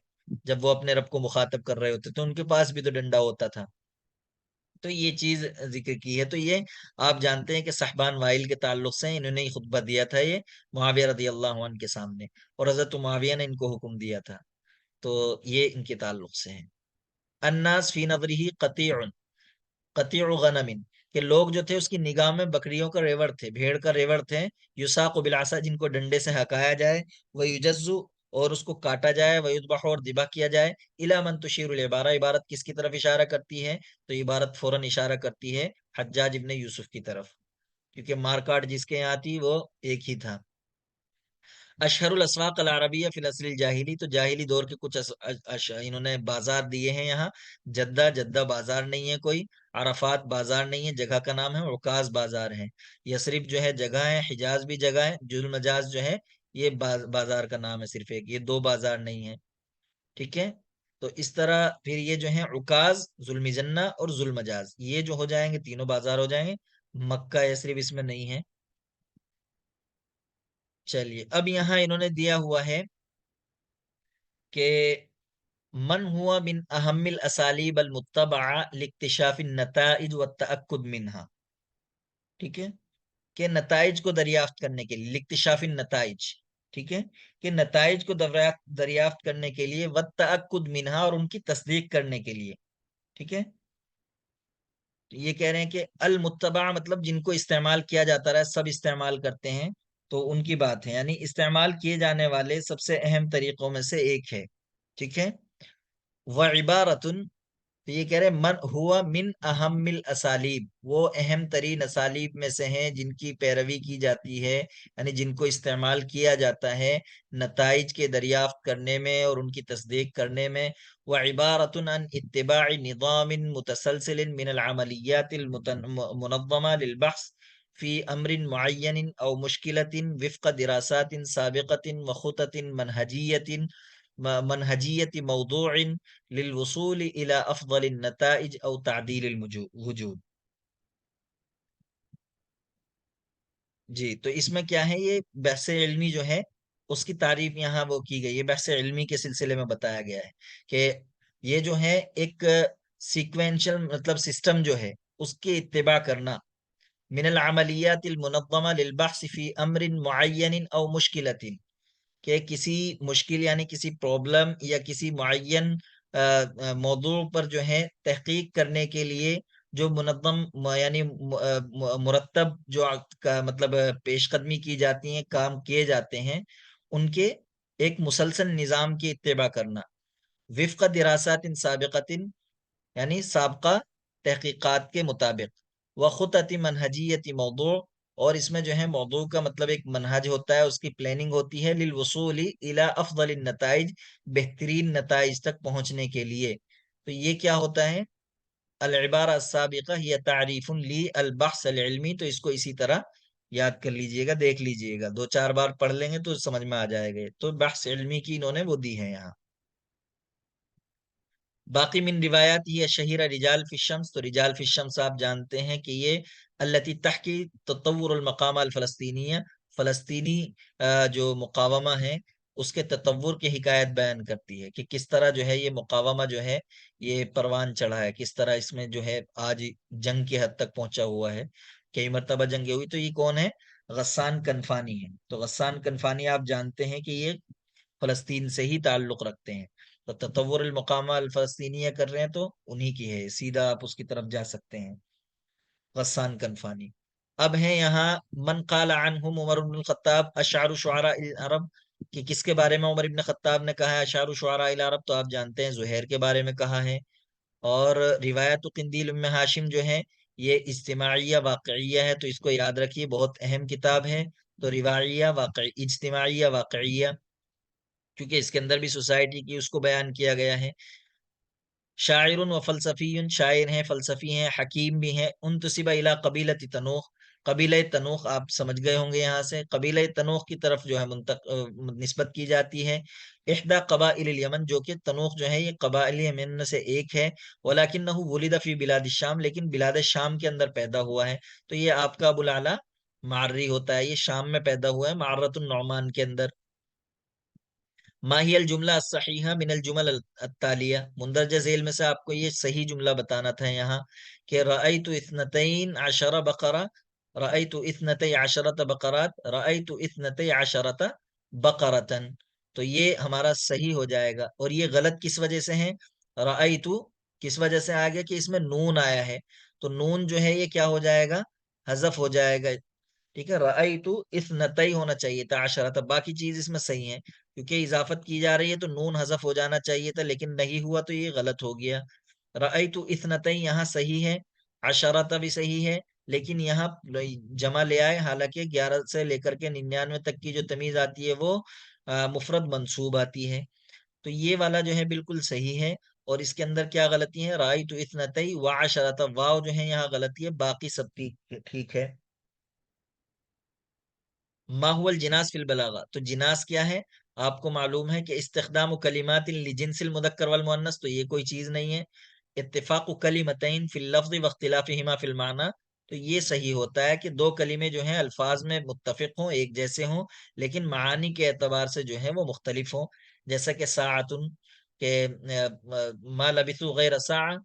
جب وہ اپنے رب کو مخاطب کر رہے ہوتے، تو ان کے پاس بھی تو ڈنڈا ہوتا تھا۔ تو یہ چیز ذکر کی ہے، تو یہ آپ جانتے ہیں کہ صحبان وائل کے تعلق سے انہوں نے خطبہ دیا تھا یہ معاویہ رضی اللہ عنہ کے سامنے، اور حضرت معاویہ نے ان کو حکم دیا تھا، تو یہ ان کے تعلق سے ہیں۔ الناس فی نظرہ قطیع، قطیع غنم، کہ لوگ جو تھے اس کی نگاہ میں بکریوں کا ریوڑ تھے، بھیڑ کا ریوڑ تھے، یساق بالعصا، جن کو ڈنڈے سے ہکایا جائے، ویجز، اور اس کو کاٹا جائے، ویذبح، اور ذبح کیا جائے، الی من تشیر العبارہ، عبارت کس کی طرف اشارہ کرتی ہے؟ تو عبارت فوراً اشارہ کرتی ہے حجاج ابن یوسف کی طرف، کیونکہ مار کاٹ جس کے یہاں تھی وہ ایک ہی تھا۔ اشہر الاسواق العربیہ فی العصر الجاہلی، تو جاہلی دور کے کچھ انہوں نے بازار دیے ہیں یہاں۔ جدہ، جدہ بازار نہیں ہے کوئی، عرفات بازار نہیں ہے، جگہ کا نام ہے، عکاظ بازار ہے، یثرب جو ہے جگہ ہے، حجاز بھی جگہ ہے، ذو المجاز جو ہے یہ بازار کا نام ہے صرف ایک، یہ دو بازار نہیں ہے، ٹھیک ہے۔ تو اس طرح پھر یہ جو ہیں عکاظ، ظلم جنہ اور ظلم مجاز، یہ جو ہو جائیں گے تینوں بازار ہو جائیں گے، مکہ یثرب اس میں نہیں ہے۔ چلیے، اب یہاں انہوں نے دیا ہوا ہے کہ من ہوا من اہم الاسالیب المتبعہ لاکتشاف النتائج والتأکد منها، ٹھیک ہے، کہ نتائج کو دریافت کرنے کے لیے، لاکتشاف النتائج، ٹھیک ہے، کہ نتائج کو دریافت کرنے کے لیے، والتأکد منها، اور ان کی تصدیق کرنے کے لیے، ٹھیک ہے۔ تو یہ کہہ رہے ہیں کہ المتبع مطلب جن کو استعمال کیا جاتا رہا، سب استعمال کرتے ہیں، تو ان کی بات ہے، یعنی استعمال کیے جانے والے سب سے اہم طریقوں میں سے ایک ہے، ٹھیک ہے۔ وعبارتن، تو یہ کہہ رہے من ہوا من اہم الاسالیب، وہ اہم ترین اسالیب میں سے ہیں جن کی پیروی کی جاتی ہے، یعنی جن کو استعمال کیا جاتا ہے نتائج کے دریافت کرنے میں اور ان کی تصدیق کرنے میں۔ وعبارت عن اتباع نظام متسلسل من العملیات المنظمہ للبحث فی امر معین او مشکلت وفق دراسات سابقت وخطط منہجیت موضوع للوصول الى افضل النتائج او تعدیل الوجود۔ جی، تو اس میں کیا ہے، یہ بحث علمی جو ہے اس کی تعریف یہاں وہ کی گئی ہے، بحث علمی کے سلسلے میں بتایا گیا ہے کہ یہ جو ہے ایک سیکوینشل مطلب سسٹم جو ہے اس کی اتباع کرنا، من العملیات المنظمہ للبحث فی امر معین او مشکلت، کہ کسی مشکل یعنی کسی پرابلم یا کسی معین موضوع پر جو ہے تحقیق کرنے کے لیے جو منظم یعنی مرتب جو مطلب پیش قدمی کی جاتی ہیں، کام کیے جاتے ہیں، ان کے ایک مسلسل نظام کی اتباع کرنا۔ وفق دراسات سابقۃ، یعنی سابقہ تحقیقات کے مطابق، وخطۃ منہجیت موضوع، اور اس میں جو ہے موضوع کا مطلب ایک منہج ہوتا ہے، اس کی پلاننگ ہوتی ہے، للوصول الی افضل النتائج، بہترین نتائج تک پہنچنے کے لیے. تو یہ کیا ہوتا ہے؟ العبارہ السابقہ ہی تعریف لی البحث العلمی. تو اس کو اسی طرح یاد کر لیجئے گا، دیکھ لیجئے گا، 2-4 بار پڑھ لیں گے تو سمجھ میں آ جائے گا. تو بحث علمی کی انہوں نے وہ دی ہے یہاں. باقی من روایات یہ شہیرہ رجال فی الشمس. تو رجال فی الشمس آپ جانتے ہیں کہ یہ التی تحکی تطور المقامہ الفلسطینیہ، فلسطینی جو مقاومہ ہے اس کے تطور کی حکایت بیان کرتی ہے کہ کس طرح جو ہے یہ مقاومہ جو ہے یہ پروان چڑھا ہے، کس طرح اس میں جو ہے آج جنگ کی حد تک پہنچا ہوا ہے، کئی مرتبہ جنگیں ہوئی. تو یہ کون ہے؟ غسان کنفانی ہے. تو غسان کنفانی آپ جانتے ہیں کہ یہ فلسطین سے ہی تعلق رکھتے ہیں. تو تطور المقامہ الفلسطینیہ کر رہے ہیں تو انہی کی ہے، سیدھا آپ اس کی طرف جا سکتے ہیں. غسان کنفانی. اب ہیں یہاں من قال عنہم عمر بن الخطاب اشعار شعراء العرب، کہ کس کے بارے میں عمر بن خطاب نے کہا ہے اشعار شعراء العرب؟ تو آپ جانتے ہیں زہیر کے بارے میں کہا ہے. اور روایت قندیل ام ہاشم جو ہے یہ اجتماعیہ واقعیہ ہے، تو اس کو یاد رکھیے، بہت اہم کتاب ہے. تو روایہ واقعی، اجتماعیہ واقعیہ، کیونکہ اس کے اندر بھی سوسائٹی کی اس کو بیان کیا گیا ہے. شاعر و فلسفی، شاعر ہیں، فلسفی ہیں، حکیم بھی ہیں. انتسب الی قبیلۃ تنوخ، قبیلہ تنوخ آپ سمجھ گئے ہوں گے، یہاں سے قبیلہ تنوخ کی طرف جو ہے نسبت کی جاتی ہے. احدى قبائل الیمن، جو کہ تنوخ جو ہے یہ قبائل یمن سے ایک ہے. ولکنہ ولد فی بلاد الشام، لیکن بلاد شام کے اندر پیدا ہوا ہے. تو یہ آپ کا ابو الاعلیٰ معری ہوتا ہے، یہ شام میں پیدا ہوا ہے، معرۃ النعمان کے اندر. ما ہی الجملہ الصحیحہ من الجمل التالیہ، مندرجہ ذیل میں سے آپ کو یہ صحیح جملہ بتانا تھا یہاں کہ رأیت اثنتین عشر بقرہ، رأیت اثنتی عشرت بقرات، رأیت اثنتی عشرت بقرتن. تو یہ ہمارا صحیح ہو جائے گا. اور یہ غلط کس وجہ سے ہے؟ رأیت کس وجہ سے آ گیا کہ اس میں نون آیا ہے، تو نون جو ہے یہ کیا ہو جائے گا؟ حذف ہو جائے گا. ٹھیک ہے، رأیت اثنتی ہونا چاہیے تھا عشرت، باقی چیز اس میں صحیح ہے، کیونکہ اضافت کی جا رہی ہے تو نون حذف ہو جانا چاہیے تھا، لیکن نہیں ہوا تو یہ غلط ہو گیا. رأیت اثنتین یہاں صحیح ہے، عشرت بھی صحیح ہے، لیکن یہاں جمع لے آئے، حالانکہ 11 سے لے کر کے 99 تک کی جو تمیز آتی ہے وہ مفرد منصوب آتی ہے. تو یہ والا جو ہے بالکل صحیح ہے. اور اس کے اندر کیا غلطی ہے؟ رأیت اثنتی و عشرت، واو جو ہے یہاں غلطی ہے، باقی سب ٹھیک ہے. ما هو الجناس فی البلاغہ، تو جناس کیا ہے؟ آپ کو معلوم ہے کہ استخدام کلمات لجنس المذکر والمؤنث، تو یہ کوئی چیز نہیں ہے. اتفاق کلمتین فی اللفظ واختلافہما فی المعنی، تو یہ صحیح ہوتا ہے کہ دو کلمے جو ہیں الفاظ میں متفق ہوں، ایک جیسے ہوں، لیکن معانی کے اعتبار سے جو ہے وہ مختلف ہوں. جیسا کہ ساعتن، کہ ما لبثوا غیر ساعہ،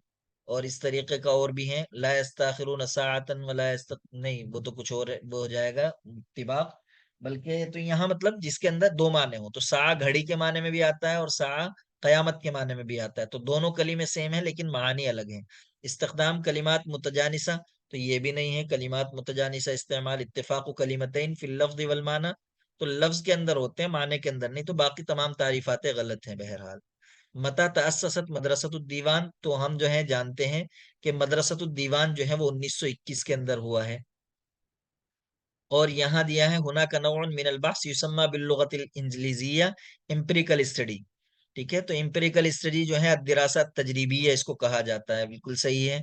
اور اس طریقے کا اور بھی ہیں، لا یستاخرون ساعتا ولا نہیں، وہ تو کچھ اور وہ ہو جائے گا اتباق. بلکہ تو یہاں مطلب جس کے اندر دو معنی ہوں، تو ساعہ گھڑی کے معنی میں بھی آتا ہے اور ساعہ قیامت کے معنی میں بھی آتا ہے، تو دونوں کلمے سیم ہیں لیکن معانی الگ ہیں. استخدام کلمات متجانسہ، تو یہ بھی نہیں ہے، کلمات متجانسہ استعمال اتفاق کلمتین فی اللفظ والمعنی، تو لفظ کے اندر ہوتے ہیں، معنی کے اندر نہیں. تو باقی تمام تعریفاتیں غلط ہیں بہرحال. متا تأسست مدرسۃ الدیوان، تو ہم جو ہے جانتے ہیں کہ مدرسۃ الدیوان جو ہے وہ 1921 کے اندر ہوا ہے. اور یہاں دیا ہے ہونا کا نوع من البحث یسمى باللغت الانجلیزیہ امپیریکل اسٹڈی. ٹھیک ہے، تو امپیریکل اسٹڈی جو ہے الدراسہ تجریبیہ اس کو کہا جاتا ہے، بالکل صحیح ہے.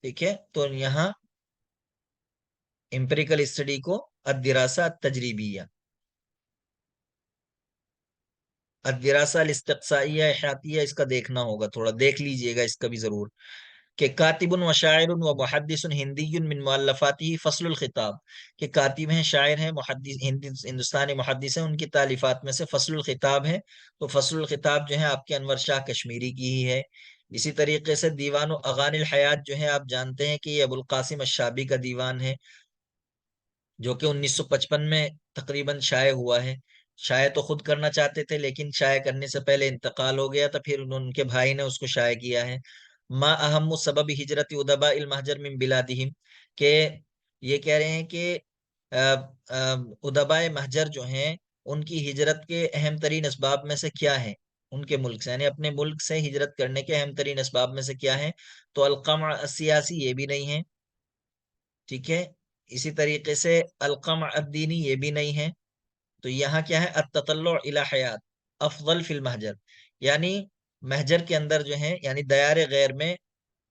ٹھیک ہے، تو یہاں امپیریکل اسٹڈی کو الدراسہ تجریبیہ، الدراسہ الاستقصائیہ احاطیہ، اس کا دیکھنا ہوگا، تھوڑا دیکھ لیجئے گا اس کا بھی ضرور. کہ کاتب و شاعر و محدث ہندی من مؤلفاته فصل الخطاب، کہ کاتب ہیں، شاعر ہیں، محدث ہندوستانی محدث ہیں، ان کی تالیفات میں سے فصل الخطاب ہے. تو فصل الخطاب جو ہے آپ کے انور شاہ کشمیری کی ہی ہے. اسی طریقے سے دیوان و اغانی الحیات جو ہے آپ جانتے ہیں کہ یہ ابو القاسم الشابی کا دیوان ہے، جو کہ 1955 میں تقریباً شائع ہوا ہے. شائع تو خود کرنا چاہتے تھے لیکن شائع کرنے سے پہلے انتقال ہو گیا تھا، پھر ان کے بھائی نے اس کو شائع کیا ہے. ما اہم سبب ہجرت ادباء المہجر من بلادہم، کہ یہ کہہ رہے ہیں کہ ادباء مہجر جو ہیں ان کی ہجرت کے اہم ترین اسباب میں سے کیا ہے؟ ان کے ملک سے، یعنی اپنے ملک سے ہجرت کرنے کے اہم ترین اسباب میں سے کیا ہے؟ تو القمع السیاسی یہ بھی نہیں ہے، ٹھیک ہے. اسی طریقے سے القمع الدینی یہ بھی نہیں ہے. تو یہاں کیا ہے؟ التطلع الی حیات افضل فی المہجر، یعنی مہجر کے اندر جو ہے، یعنی دیار غیر میں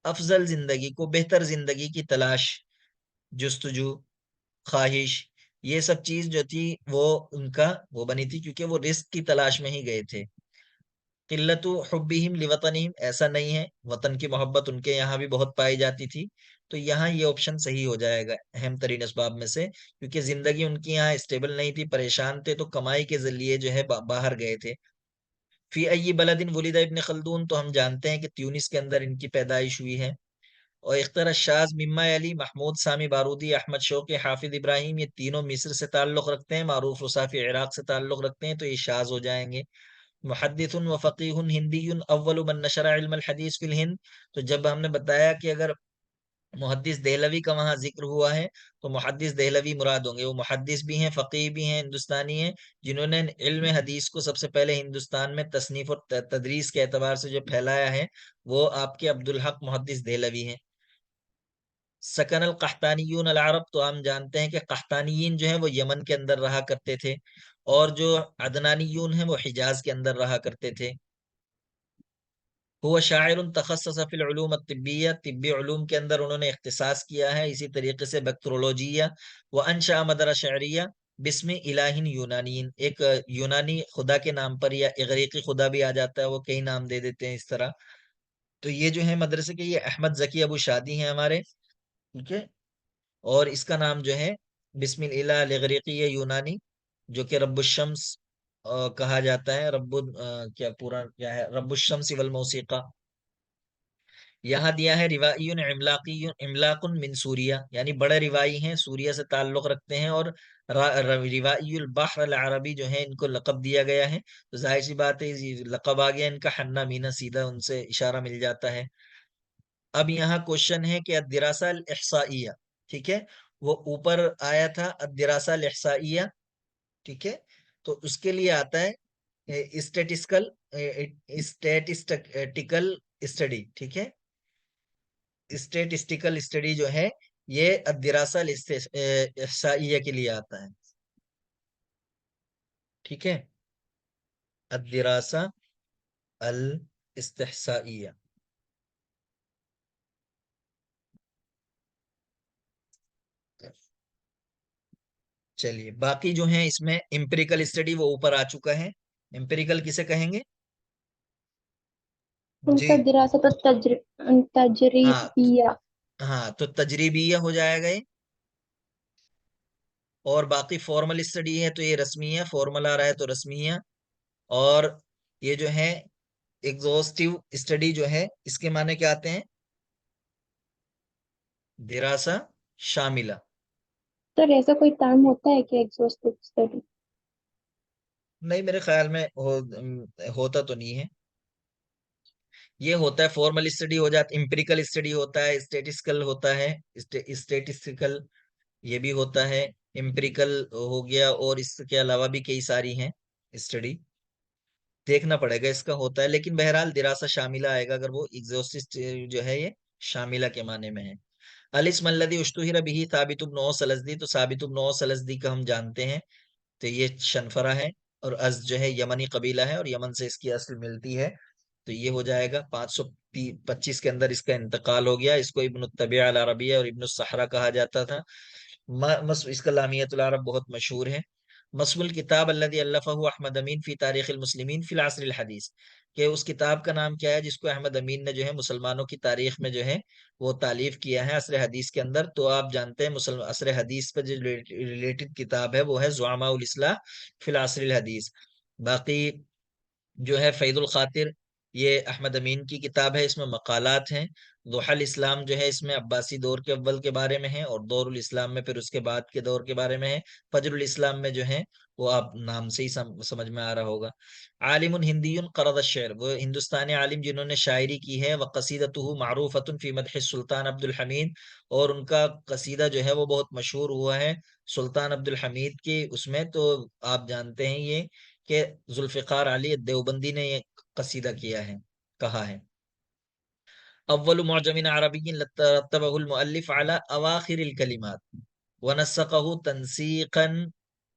افضل زندگی کو، بہتر زندگی کی تلاش، جستجو، خواہش، یہ سب چیز جو تھی وہ ان کا وہ بنی تھی، کیونکہ وہ رزق کی تلاش میں ہی گئے تھے. قلت حبہم لوطنہم، ایسا نہیں ہے، وطن کی محبت ان کے یہاں بھی بہت پائی جاتی تھی. تو یہاں یہ آپشن صحیح ہو جائے گا اہم ترین اسباب میں سے، کیونکہ زندگی ان کی یہاں اسٹیبل نہیں تھی، پریشان تھے، تو کمائی کے ذریعے جو ہے باہر گئے تھے. فی ای بلد ولد ابن خلدون، تو ہم جانتے ہیں کہ تیونس کے اندر ان کی پیدائش ہوئی ہے. اور اختر الشاذ مما علی، محمود سامی بارودی، احمد شوقی، حافظ ابراہیم، یہ تینوں مصر سے تعلق رکھتے ہیں، معروف رصافی عراق سے تعلق رکھتے ہیں، تو یہ شاذ ہو جائیں گے. محدث و فقیہ ہندی اول من نشر علم الحدیث فی الہند، تو جب ہم نے بتایا کہ اگر محدث دہلوی کا وہاں ذکر ہوا ہے تو محدث دہلوی مراد ہوں گے، وہ محدث بھی ہیں، فقیہ بھی ہیں، ہندوستانی ہیں، جنہوں نے علم حدیث کو سب سے پہلے ہندوستان میں تصنیف اور تدریس کے اعتبار سے جو پھیلایا ہے وہ آپ کے عبدالحق محدث دہلوی ہیں. سکن القحطانیون العرب، تو ہم جانتے ہیں کہ قحطانیین جو ہیں وہ یمن کے اندر رہا کرتے تھے، اور جو عدنانیون ہیں وہ حجاز کے اندر رہا کرتے تھے. هو شاعر تخصص فی العلوم الطبیہ، طبی علوم کے اندر انہوں نے اختصاص کیا ہے. اسی طریقے سے بیکٹرولوجیہ، وانشأ مدرسہ شعریہ بسم الہ یونانین، ایک یونانی خدا کے نام پر، یا اغریقی خدا بھی آ جاتا ہے، وہ کئی نام دے دیتے ہیں اس طرح. تو یہ جو ہے مدرسے کے، یہ احمد ذکی ابو شادی ہیں ہمارے، ٹھیک ہے. اور اس کا نام جو ہے بسم الہ الاغریقی یونانی، جو کہ رب الشمس کہا جاتا ہے، کیا پورا کیا ہے؟ رب الشمس والموسیقى. یہاں دیا ہے روائی عملاقی، املاق من سوریہ، یعنی بڑے روائی ہیں، سوریہ سے تعلق رکھتے ہیں، اور روائی البحر العربی جو ہے ان کو لقب دیا گیا ہے. تو ظاہر سی بات ہے لقب آ گیا ان کا، حنا مینا سیدھا ان سے اشارہ مل جاتا ہے. اب یہاں کوشچن ہے کہ الدراسہ الاحصائیہ، ٹھیک ہے، وہ اوپر آیا تھا الدراسہ الاحصائیہ، ٹھیک ہے، تو اس کے لیے آتا ہے اسٹیٹسٹیکل اسٹڈی، ٹھیک ہے. اسٹیٹسٹیکل اسٹڈی جو ہے یہ الدراسہ الاحصائیہ کے لیے آتا ہے، ٹھیک ہے، الدراسہ الاستحصائیہ. چلیے باقی جو ہیں اس میں امپیریکل اسٹڈی وہ اوپر آ چکا ہے. امپیریکل کسے کہیں گے؟ ان جی کا دراست ہاں تجریبیہ. ہاں، تو تجریبیہ ہو جائے گا یہ. اور باقی فارمل اسٹڈی ہے تو یہ رسمیہ، فارمل آ رہا ہے تو رسمیہ. اور یہ جو ہے ایگزوسٹیو اسٹڈی جو ہے اس کے معنی کیا آتے ہیں؟ دراسہ شاملہ. سر ایسا کوئی ٹرم ہوتا ہے کہ ایگزاسٹو اسٹڈی؟ نہیں میرے خیال میں ہوتا تو نہیں ہے. یہ ہوتا ہے فارمل اسٹڈی ہو جاتا، امپیریکل اسٹڈی ہوتا ہے، اسٹیٹسٹیکل ہوتا ہے، اسٹیٹسٹیکل یہ بھی ہوتا ہے، امپیریکل ہو گیا، اور اس کے علاوہ بھی کئی ساری ہیں اسٹڈی، دیکھنا پڑے گا اس کا ہوتا ہے. لیکن بہرحال دراسہ شاملہ آئے گا اگر وہ ایگزاسٹ جو ہے یہ شاملہ کے معنی میں ہے. الاسم الذی اشتہر بہ ثابت بن اوس الازدی، تو ثابت بن اوس الازدی کا ہم جانتے ہیں، تو یہ شنفرہ ہے، اور از جو ہے یمنی قبیلہ ہے، اور یمن سے اس کی اصل ملتی ہے. تو یہ ہو جائے گا 525 کے اندر اس کا انتقال ہو گیا. اس کو ابن الطبیعہ العربیہ اور ابن الصحرا کہا جاتا تھا. اس کا لامیت العرب بہت مشہور ہے. مصب الکتاب الذی الفہ احمد امین فی تاریخ المسلمین فی العصر الحدیث، کہ اس کتاب کا نام کیا ہے جس کو احمد امین نے جو ہے مسلمانوں کی تاریخ میں جو ہے وہ تالیف کیا ہے عصر حدیث کے اندر. تو آپ جانتے ہیں عصر حدیث پر جو ریلیٹڈ کتاب ہے وہ ہے زعماء الاصلاح فی العصر الحدیث. باقی جو ہے فید الخاطر یہ احمد امین کی کتاب ہے، اس میں مقالات ہیں. ضحی الاسلام جو ہے اس میں عباسی دور کے اول کے بارے میں ہے، اور دور الاسلام میں پھر اس کے بعد کے دور کے بارے میں ہے. فجر الاسلام میں جو ہے وہ آپ نام سے ہی سمجھ میں آ رہا ہوگا. عالم ہندی قرض الشعر، وہ ہندوستانی عالم جنہوں نے شاعری کی ہے. وقصیدتہ معروفۃ فی مدح السلطان عبد الحمید، اور ان کا قصیدہ جو ہے وہ بہت مشہور ہوا ہے سلطان عبد الحمید کی اس میں. تو آپ جانتے ہیں یہ کہ ذوالفقار علی دیوبندی نے یہ قصیدہ کیا ہے، کہا ہے۔ اول معجم عربی رتبہ المؤلف علی اواخر الکلمات ونسقہ تنسیقا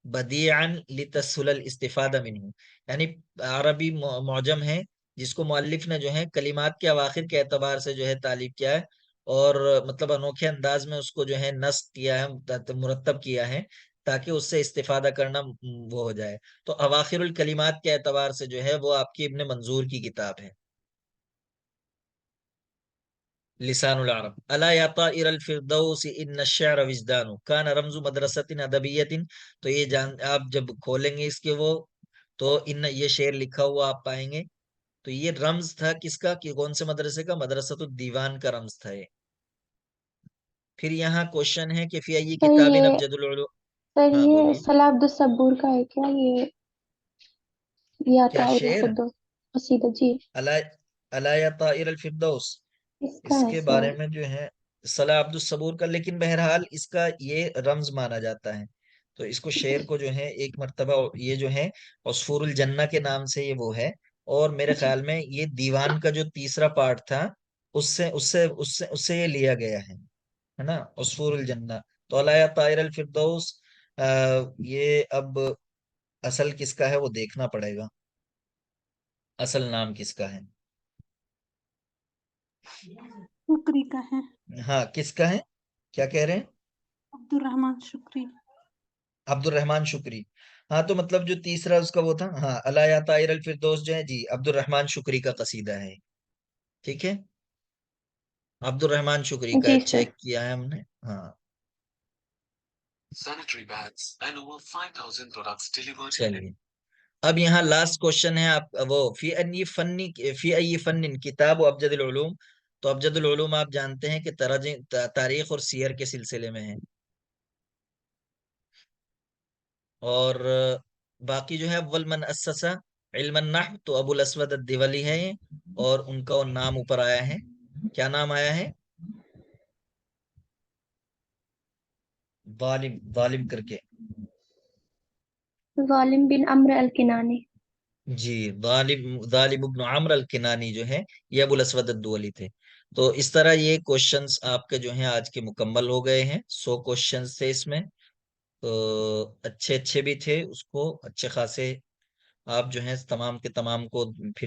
بدیعا لتسهل الاستفادہ منہ، یعنی عربی معجم ہے جس کو مؤلف نے جو ہے کلمات کے اواخر کے اعتبار سے جو ہے تعلیف کیا ہے، اور مطلب انوکھے انداز میں اس کو جو ہے نسق کیا ہے، مرتب کیا ہے، تاکہ اس سے استفادہ کرنا وہ ہو جائے۔ تو اواخر الکلمات کے اعتبار سے جو ہے وہ آپ کی ابن منظور کی کتاب ہے، لسان العرب۔ الا یا طائر الفردوس ان الشعر وجدان کان رمز مدرسۃ ادبیۃ، تو یہ آپ جب کھولیں گے اس کے وہ تو ان یہ شعر لکھا ہوا آپ پائیں گے، تو یہ رمز تھا کس کا، کہ کون سے مدرسے کا، مدرسۃ الدیوان کا رمز تھا یہ۔ پھر یہاں کوشچن ہے کہ فی ای سر کتاب یہ ابجد العلوم، سر ہاں یہ بولیے، صلاح عبد الصبور کا ہے کیا یہ کیا عطاء شعر الفردوس قصیدہ؟ جی الا یا طائر الفردوس، اس کا اس ہے کے سر۔ بارے میں جو ہے صلاح عبد الصبور کا، لیکن بہرحال اس کا یہ رمز مانا جاتا ہے، تو اس کو شعر کو جو ہے ایک مرتبہ یہ جو ہے عصفور الجنہ کے نام سے یہ وہ ہے، اور میرے جی خیال میں یہ دیوان کا جو تیسرا پارٹ تھا اس سے یہ لیا گیا ہے نا، عصفور الجنہ۔ تو الا یا طائر الفردوس، یہ اب اصل کس کا ہے وہ دیکھنا پڑے گا، اصل نام کس کا ہے۔ شکری کا ہے، ہاں کس کا ہے، کیا کہہ رہے ہیں؟ عبد الرحمن شکری۔ عبد الرحمن شکری، ہاں تو مطلب جو تیسرا اس کا وہ تھا، ہاں الا یا طائر الفردوس جو ہے جی عبد الرحمن شکری کا قصیدہ ہے، ٹھیک ہے، عبد الرحمن شکری کا جی سر۔ چیک کیا ہے ہم نے، ہاں چلیے۔ اب یہاں لاسٹ کوشچن ہے آپ وہ فی ای فن کتاب و ابجد العلوم، تو ابجد العلوم آپ جانتے ہیں کہ تاریخ اور سیر کے سلسلے میں ہے، اور باقی جو ہے اول من اسسا علم النحو تو ابو الاسود الدولی ہے یہ، اور ان کا نام اوپر آیا ہے، کیا نام آیا ہے، ظالم کر کے، ظالم بن عمرو الکنانی۔ جی ظالم ابن عمرو الکنانی جو ہے یہ ابو الاسود الدولی تھے۔ تو اس طرح یہ کوشچنس آپ کے جو ہیں آج کے مکمل ہو گئے ہیں، 100 کوشچنس تھے اس میں، تو اچھے بھی تھے، اس کو اچھے خاصے آپ جو ہیں تمام کے تمام کو پھر